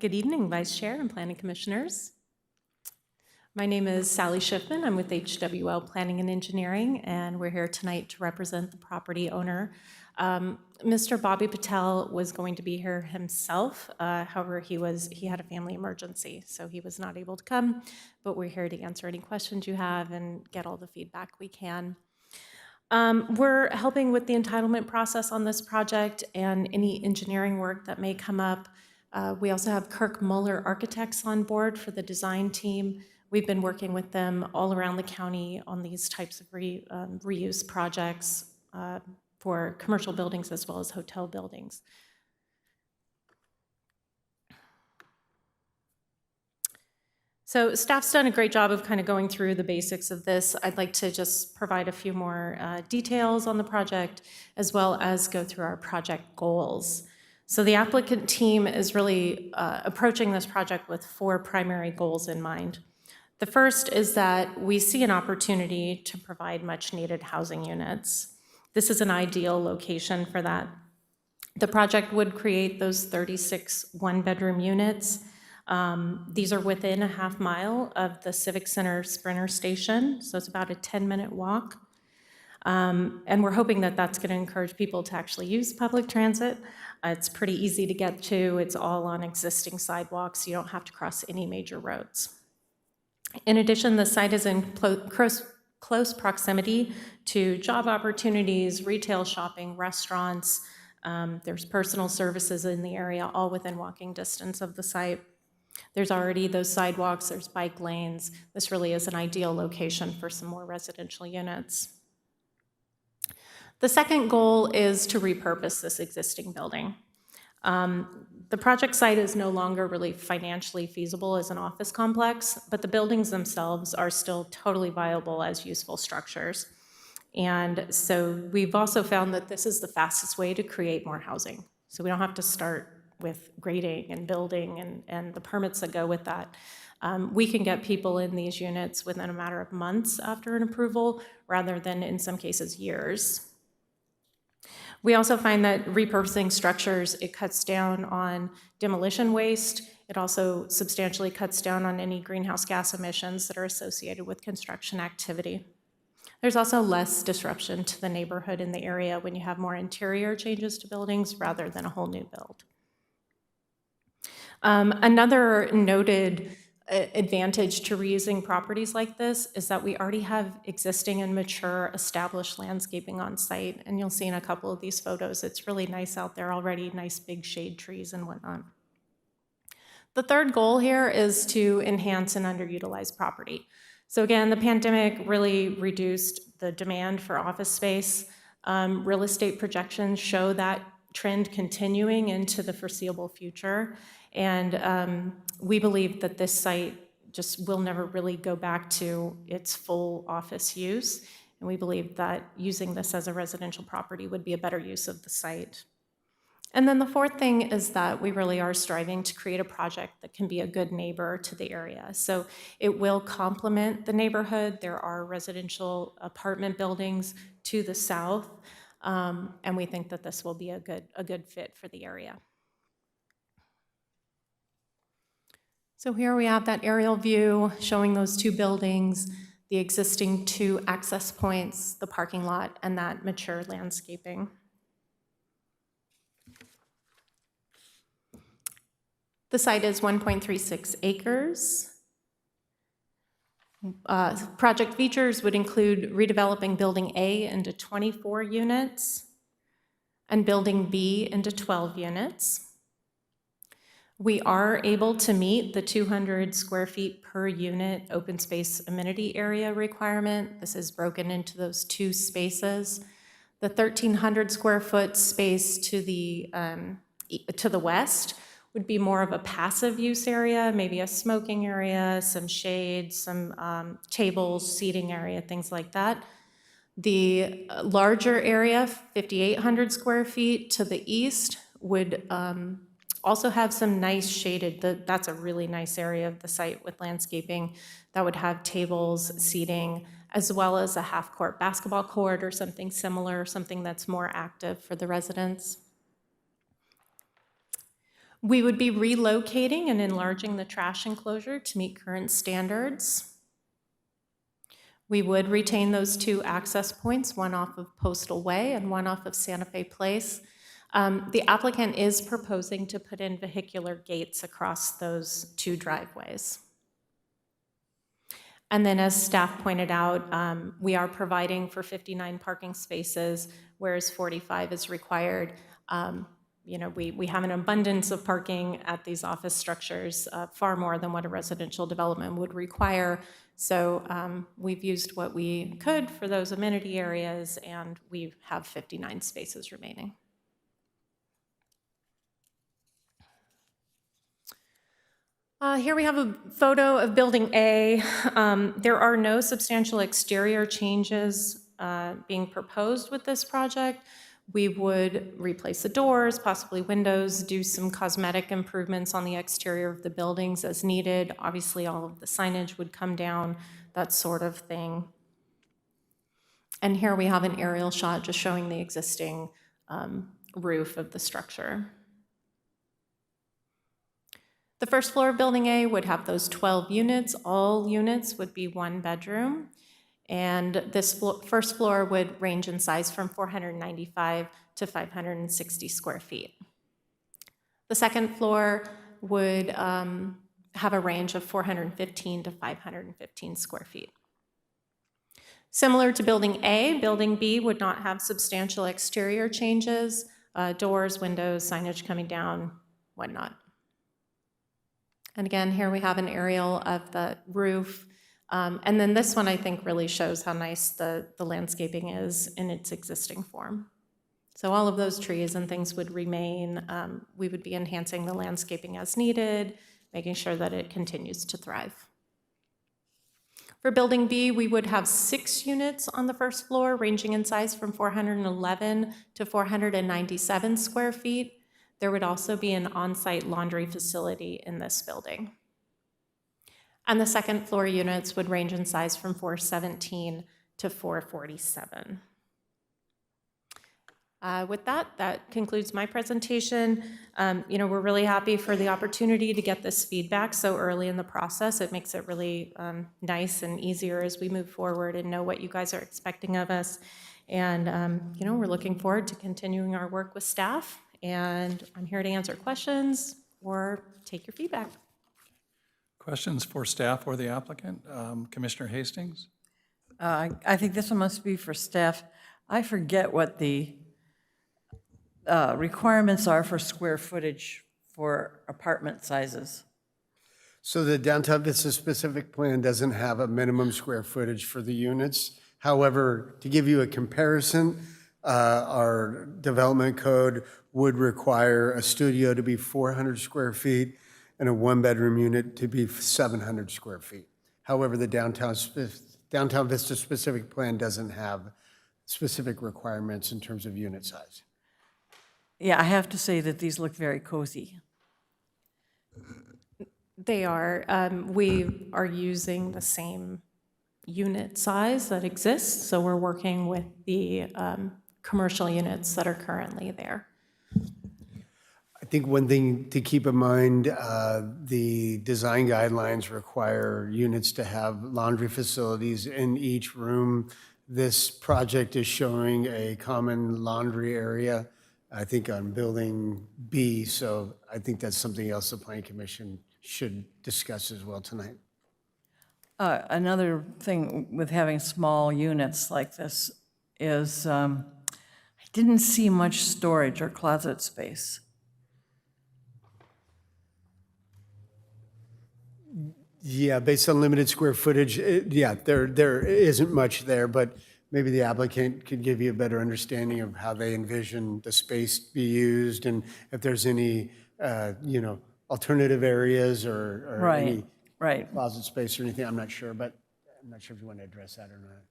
Good evening, Vice Chair and Planning Commissioners. My name is Sally Schiffman. I'm with HWL Planning and Engineering, and we're here tonight to represent the property owner. Mr. Bobby Patel was going to be here himself. However, he had a family emergency, so he was not able to come, but we're here to answer any questions you have and get all the feedback we can. We're helping with the entitlement process on this project and any engineering work that may come up. We also have Kirk Muller Architects on board for the design team. We've been working with them all around the county on these types of reuse projects for commercial buildings as well as hotel buildings. So staff's done a great job of kind of going through the basics of this. I'd like to just provide a few more details on the project, as well as go through our project goals. So the applicant team is really approaching this project with 4 primary goals in mind. The first is that we see an opportunity to provide much-needed housing units. This is an ideal location for that. The project would create those 36 one-bedroom units. These are within a half mile of the Civic Center Sprinter Station, so it's about a 10-minute walk. And we're hoping that that's going to encourage people to actually use public transit. It's pretty easy to get to. It's all on existing sidewalks. You don't have to cross any major roads. In addition, the site is in close proximity to job opportunities, retail shopping, restaurants. There's personal services in the area, all within walking distance of the site. There's already those sidewalks, there's bike lanes. This really is an ideal location for some more residential units. The second goal is to repurpose this existing building. The project site is no longer really financially feasible as an office complex, but the buildings themselves are still totally viable as useful structures. And so we've also found that this is the fastest way to create more housing. So we don't have to start with grading and building and the permits that go with that. We can get people in these units within a matter of months after an approval, rather than in some cases years. We also find that repurposing structures, it cuts down on demolition waste. It also substantially cuts down on any greenhouse gas emissions that are associated with construction activity. There's also less disruption to the neighborhood in the area when you have more interior changes to buildings rather than a whole new build. Another noted advantage to reusing properties like this is that we already have existing and mature established landscaping on site, and you'll see in a couple of these photos, it's really nice out there already, nice big shade trees and whatnot. The third goal here is to enhance an underutilized property. So again, the pandemic really reduced the demand for office space. Real estate projections show that trend continuing into the foreseeable future. And we believe that this site just will never really go back to its full office use. And we believe that using this as a residential property would be a better use of the site. And then the fourth thing is that we really are striving to create a project that can be a good neighbor to the area. So it will complement the neighborhood. There are residential apartment buildings to the south, and we think that this will be a good fit for the area. So here we have that aerial view showing those two buildings, the existing two access points, the parking lot, and that mature landscaping. The site is 1.36 acres. Project features would include redeveloping Building A into 24 units and Building B into 12 units. We are able to meet the 200 square feet per unit open space amenity area requirement. This is broken into those two spaces. The 1,300 square foot space to the west would be more of a passive use area, maybe a smoking area, some shade, some tables, seating area, things like that. The larger area, 5,800 square feet to the east, would also have some nice shaded, that's a really nice area of the site with landscaping that would have tables, seating, as well as a half-court basketball court or something similar, something that's more active for the residents. We would be relocating and enlarging the trash enclosure to meet current standards. We would retain those two access points, one off of Postal Way and one off of Santa Fe Place. The applicant is proposing to put in vehicular gates across those two driveways. And then as staff pointed out, we are providing for 59 parking spaces, whereas 45 is required. You know, we have an abundance of parking at these office structures, far more than what a residential development would require. So we've used what we could for those amenity areas, and we have 59 spaces remaining. Here we have a photo of Building A. There are no substantial exterior changes being proposed with this project. We would replace the doors, possibly windows, do some cosmetic improvements on the exterior of the buildings as needed. Obviously, all of the signage would come down, that sort of thing. And here we have an aerial shot just showing the existing roof of the structure. The first floor of Building A would have those 12 units. All units would be one bedroom. And this first floor would range in size from 495 to 560 square feet. The second floor would have a range of 415 to 515 square feet. Similar to Building A, Building B would not have substantial exterior changes, doors, windows, signage coming down, whatnot. And again, here we have an aerial of the roof. And then this one, I think, really shows how nice the landscaping is in its existing form. So all of those trees and things would remain. We would be enhancing the landscaping as needed, making sure that it continues to thrive. For Building B, we would have 6 units on the first floor, ranging in size from 411 to 497 square feet. There would also be an on-site laundry facility in this building. And the second floor units would range in size from 417 to 447. With that, that concludes my presentation. We're really happy for the opportunity to get this feedback so early in the process. It makes it really nice and easier as we move forward and know what you guys are expecting of us. And, we're looking forward to continuing our work with staff. And I'm here to answer questions or take your feedback. Questions for staff or the applicant? Commissioner Hastings? I think this one must be for staff. I forget what the requirements are for square footage for apartment sizes. So the Downtown Vista specific plan doesn't have a minimum square footage for the units. However, to give you a comparison, our development code would require a studio to be 400 square feet and a one-bedroom unit to be 700 square feet. However, the Downtown Vista specific plan doesn't have specific requirements in terms of unit size. Yeah, I have to say that these look very cozy. They are. We are using the same unit size that exists, so we're working with the commercial units that are currently there. I think one thing to keep in mind, the design guidelines require units to have laundry facilities in each room. This project is showing a common laundry area, I think on Building B, so I think that's something else the Planning Commission should discuss as well tonight. Another thing with having small units like this is I didn't see much storage or closet space. Yeah, based on limited square footage, there isn't much there, but maybe the applicant could give you a better understanding of how they envision the space be used and if there's any, alternative areas or any Right. closet space or anything. I'm not sure, but I'm not sure if you want to address that or not.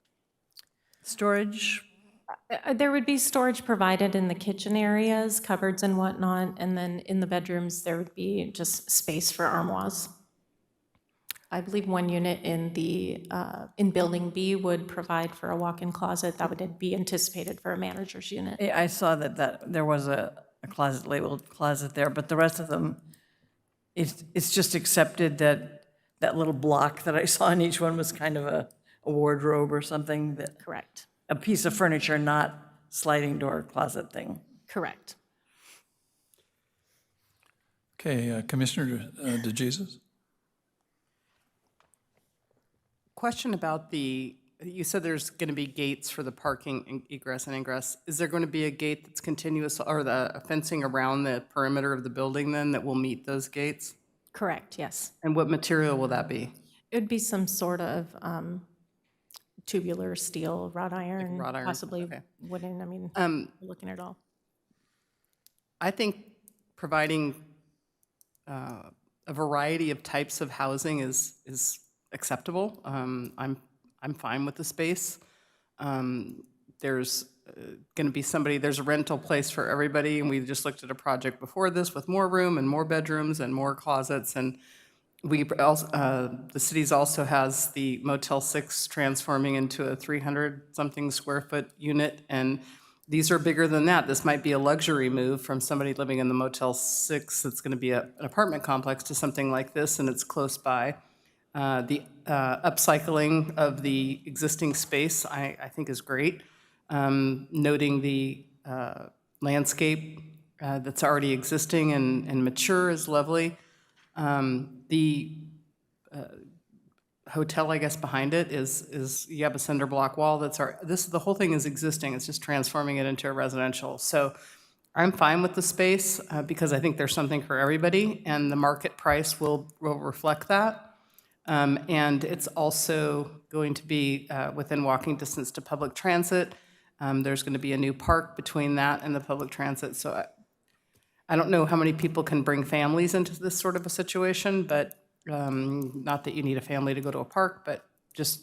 Storage, There would be storage provided in the kitchen areas, cupboards and whatnot, and then in the bedrooms, there would be just space for armoires. I believe one unit in Building B would provide for a walk-in closet. That would be anticipated for a manager's unit. I saw that there was a closet labeled closet there, but the rest of them, it's just accepted that that little block that I saw in each one was kind of a wardrobe or something, that Correct. a piece of furniture, not sliding door closet thing. Correct. Okay, Commissioner DeJesus? Question about you said there's going to be gates for the parking egress and ingress. Is there going to be a gate that's continuous, or the fencing around the perimeter of the building then that will meet those gates? Correct, yes. And what material will that be? It would be some sort of tubular steel, wrought iron, wrought iron, possibly okay. wooden. I mean, we're looking at it all. I think providing a variety of types of housing is acceptable. I'm fine with the space. There's going to be there's a rental place for everybody, and we just looked at a project before this with more room and more bedrooms and more closets, and we also, the city's also has the Motel 6 transforming into a 300-something square foot unit, and these are bigger than that. This might be a luxury move from somebody living in the Motel 6 that's going to be an apartment complex to something like this, and it's close by. The upcycling of the existing space, I think, is great. Noting the landscape that's already existing and mature is lovely. The hotel, I guess, behind it is you have a cinder block wall the whole thing is existing. It's just transforming it into a residential. So I'm fine with the space because I think there's something for everybody, and the market price will reflect that. And it's also going to be within walking distance to public transit. There's going to be a new park between that and the public transit. So I don't know how many people can bring families into this sort of a situation, but not that you need a family to go to a park, but just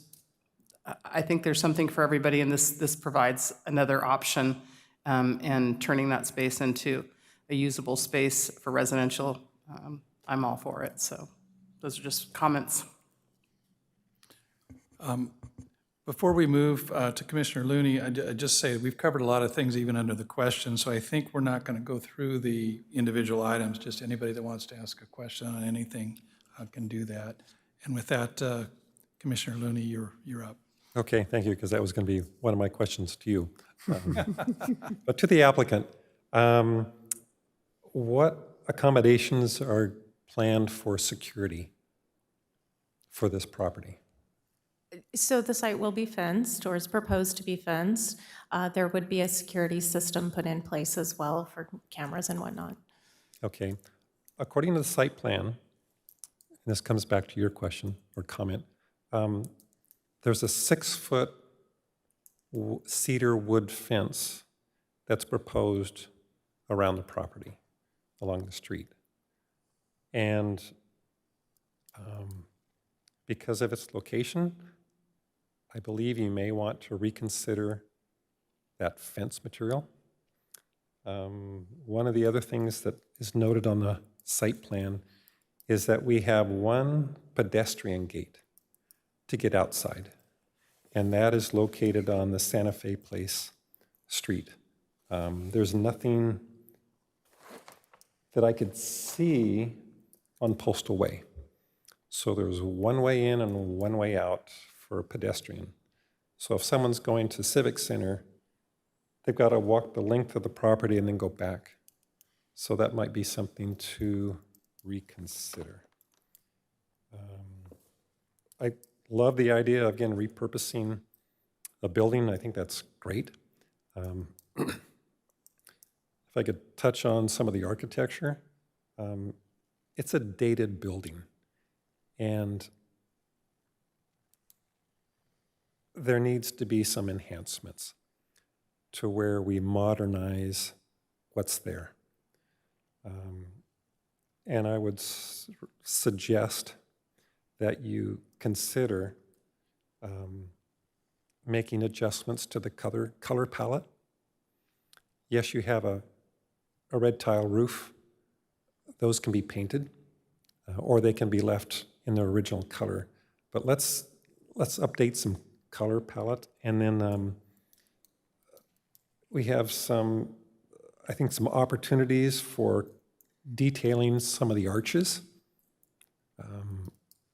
I think there's something for everybody, and this provides another option and turning that space into a usable space for residential. I'm all for it. So those are just comments. Before we move to Commissioner Looney, I just say we've covered a lot of things even under the question, so I think we're not going to go through the individual items. Just anybody that wants to ask a question on anything can do that. And with that, Commissioner Looney, you're up. Okay, thank you, because that was going to be one of my questions to you. But to the applicant, what accommodations are planned for security for this property? So the site will be fenced, or is proposed to be fenced. There would be a security system put in place as well for cameras and whatnot. Okay. According to the site plan, and this comes back to your question or comment, there's a 6-foot cedar wood fence that's proposed around the property, along the street. And because of its location, I believe you may want to reconsider that fence material. One of the other things that is noted on the site plan is that we have one pedestrian gate to get outside, and that is located on the Santa Fe Place street. There's nothing that I could see on Postal Way. So there's one way in and one way out for a pedestrian. So if someone's going to Civic Center, they've got to walk the length of the property and then go back. So that might be something to reconsider. I love the idea of, again, repurposing a building. I think that's great. If I could touch on some of the architecture, it's a dated building, and there needs to be some enhancements to where we modernize what's there. And I would suggest that you consider making adjustments to the color palette. Yes, you have a red tile roof. Those can be painted, or they can be left in their original color. But let's update some color palette, and then we have some, I think, some opportunities for detailing some of the arches,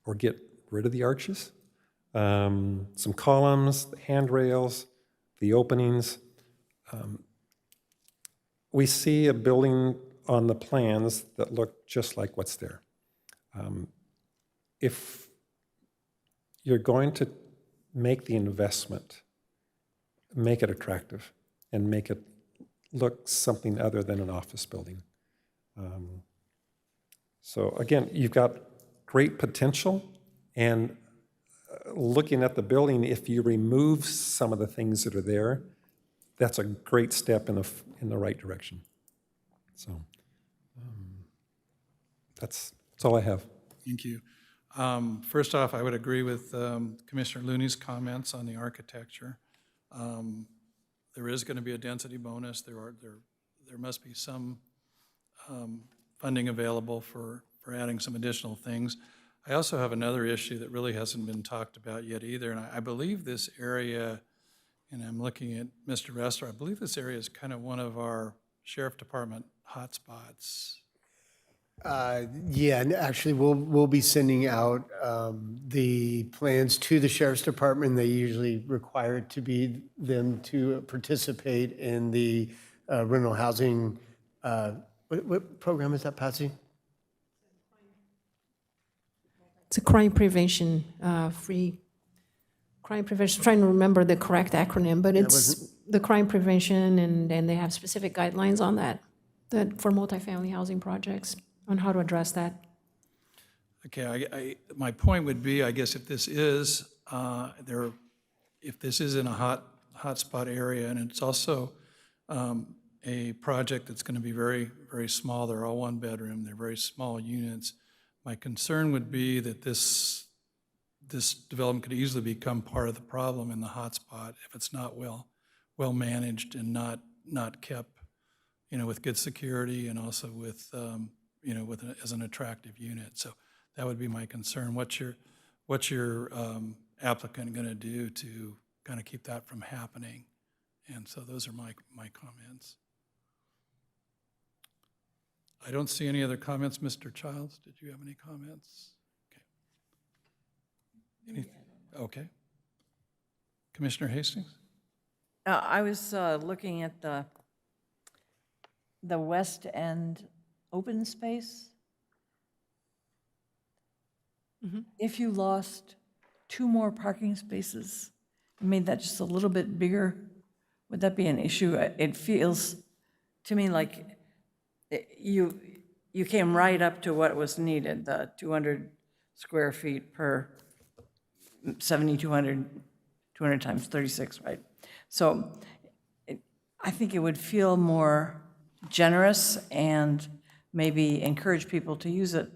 or get rid of the arches. Some columns, handrails, the openings. We see a building on the plans that look just like what's there. If you're going to make the investment, make it attractive and make it look something other than an office building. So again, you've got great potential, and looking at the building, if you remove some of the things that are there, that's a great step in the right direction. So that's all I have. Thank you. First off, I would agree with Commissioner Looney's comments on the architecture. There is going to be a density bonus. There must be some funding available for adding some additional things. I also have another issue that really hasn't been talked about yet either, and I believe this area, and I'm looking at Mr. Ressler, I believe this area is kind of one of our Sheriff Department hotspots. Yeah, and actually, we'll be sending out the plans to the Sheriff's Department. They usually require it to be them to participate in the rental housing. What program is that, Patsy? It's a crime prevention, free crime prevention. I'm trying to remember the correct acronym, but it's the crime prevention, and they have specific guidelines on that for multifamily housing projects, on how to address that. Okay, my point would be, I guess if this is, if this is in a hotspot area, and it's also a project that's going to be very, very small, they're all one bedroom, they're very small units, my concern would be that this development could easily become part of the problem in the hotspot if it's not well managed and not kept, with good security and also with, as an attractive unit. So that would be my concern. What's your applicant going to do to kind of keep that from happening? And so those are my comments. I don't see any other comments. Mr. Childs, did you have any comments? Okay. Okay. Commissioner Hastings? I was looking at the west end open space. If you lost 2 more parking spaces and made that just a little bit bigger, would that be an issue? It feels to me like you came right up to what was needed, the 200 square feet per 7,200, 200 times 36, right? So I think it would feel more generous and maybe encourage people to use it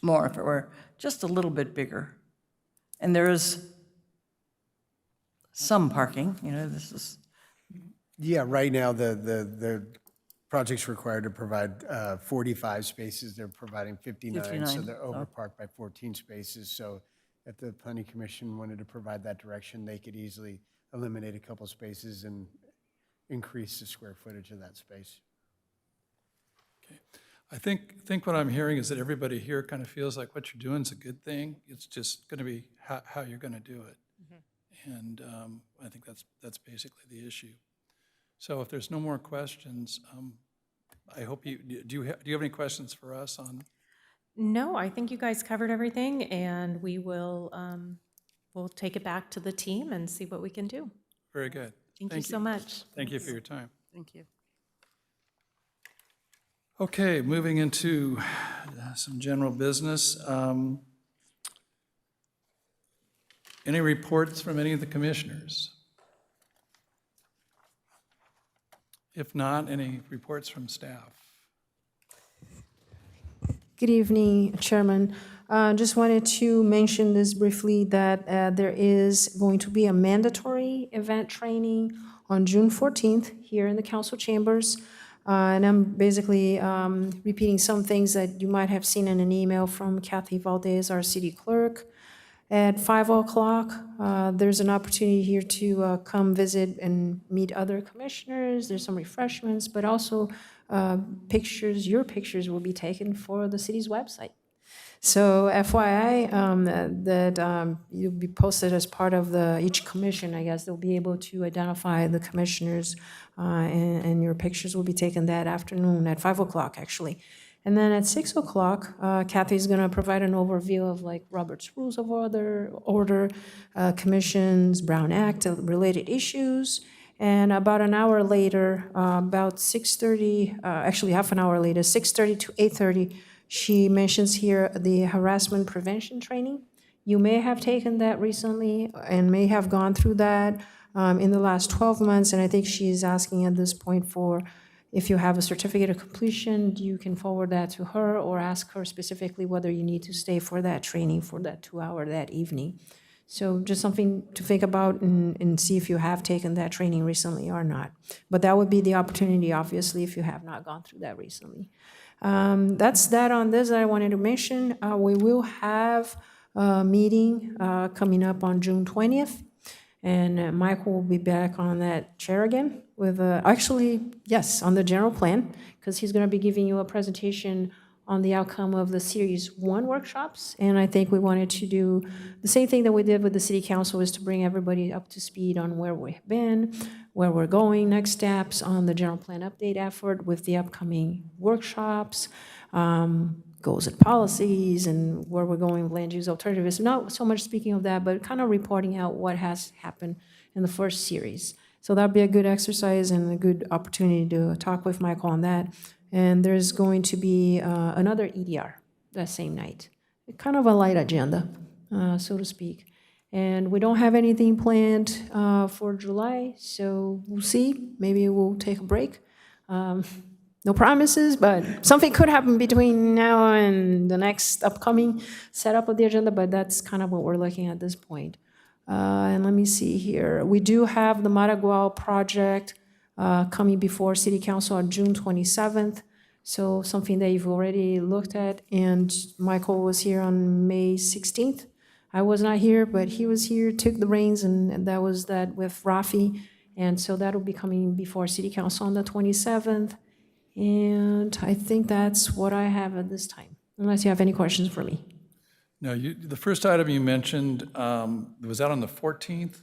more if it were just a little bit bigger. And there is some parking, this is. Yeah, right now, the project's required to provide 45 spaces. They're providing 59, so 59, they're overparked by 14 spaces. So if the planning commission wanted to provide that direction, they could easily eliminate a couple spaces and increase the square footage of that space. Okay. I think what I'm hearing is that everybody here kind of feels like what you're doing is a good thing. It's just going to be how you're going to do it. And I think that's basically the issue. So if there's no more questions, I hope do you have any questions for us on? No, I think you guys covered everything, and we will, we'll take it back to the team and see what we can do. Very good. Thank you so much. Thank you for your time. Thank you. Okay, moving into some general business. Any reports from any of the commissioners? If not, any reports from staff? Good evening, Chairman. Just wanted to mention this briefly, that there is going to be a mandatory event training on June 14th here in the council chambers. And I'm basically repeating some things that you might have seen in an email from Kathy Valdez, our city clerk. At 5 o'clock, there's an opportunity here to come visit and meet other commissioners. There's some refreshments, but also your pictures will be taken for the city's website. So FYI, that you'll be posted as part of each commission, I guess. They'll be able to identify the commissioners, and your pictures will be taken that afternoon at 5 o'clock, actually. And then at 6 o'clock, Kathy's going to provide an overview of Robert's Rules of Order, commissions, Brown Act related issues. And about an hour later, about 6:30, actually half an hour later, 6:30 to 8:30, she mentions here the harassment prevention training. You may have taken that recently and may have gone through that in the last 12 months. And I think she's asking at this point for, if you have a certificate of completion, you can forward that to her or ask her specifically whether you need to stay for that training for that 2 hour that evening. So just something to think about and see if you have taken that training recently or not. But that would be the opportunity, obviously, if you have not gone through that recently. That's that on this that I wanted to mention. We will have a meeting coming up on June 20th. And Michael will be back on that chair again with, yes, on the general plan, because he's going to be giving you a presentation on the outcome of the Series 1 workshops. And I think we wanted to do the same thing that we did with the City Council, is to bring everybody up to speed on where we've been, where we're going, next steps on the general plan update effort with the upcoming workshops, goals and policies, and where we're going with land use alternatives. Not so much speaking of that, but kind of reporting out what has happened in the first series. So that'd be a good exercise and a good opportunity to talk with Michael on that. And there's going to be another EDR that same night. Kind of a light agenda, so to speak. And we don't have anything planned for July, so we'll see. Maybe we'll take a break. No promises, but something could happen between now and the next upcoming setup of the agenda, but that's kind of what we're looking at this point. And let me see here. We do have the Maraguao project coming before City Council on June 27th. So something that you've already looked at, and Michael was here on May 16th. I was not here, but he was here, took the reins, and that was that with Rafi. And so that'll be coming before City Council on the 27th. And I think that's what I have at this time, unless you have any questions for me. Now, the first item you mentioned, was that on the 14th,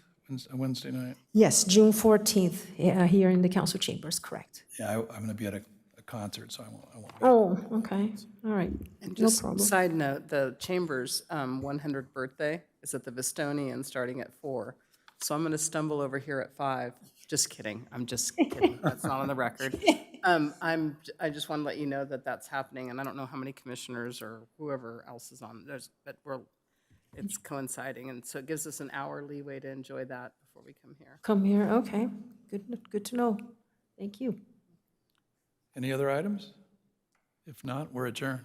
Wednesday night? Yes, June 14th, here in the council chambers, correct. Yeah, I'm going to be at a concert, so I won't. Oh, okay, all right, And no just problem. side note, the Chamber's 100th birthday is at the Vistonian starting at 4. So I'm going to stumble over here at 5. Just kidding. I'm just kidding. That's not on the record. I just want to let you know that that's happening, and I don't know how many commissioners or whoever else is on, but it's coinciding, and so it gives us an hour leeway to enjoy that before we come here. Come here, okay, good to know. Thank you. Any other items? If not, we're adjourned.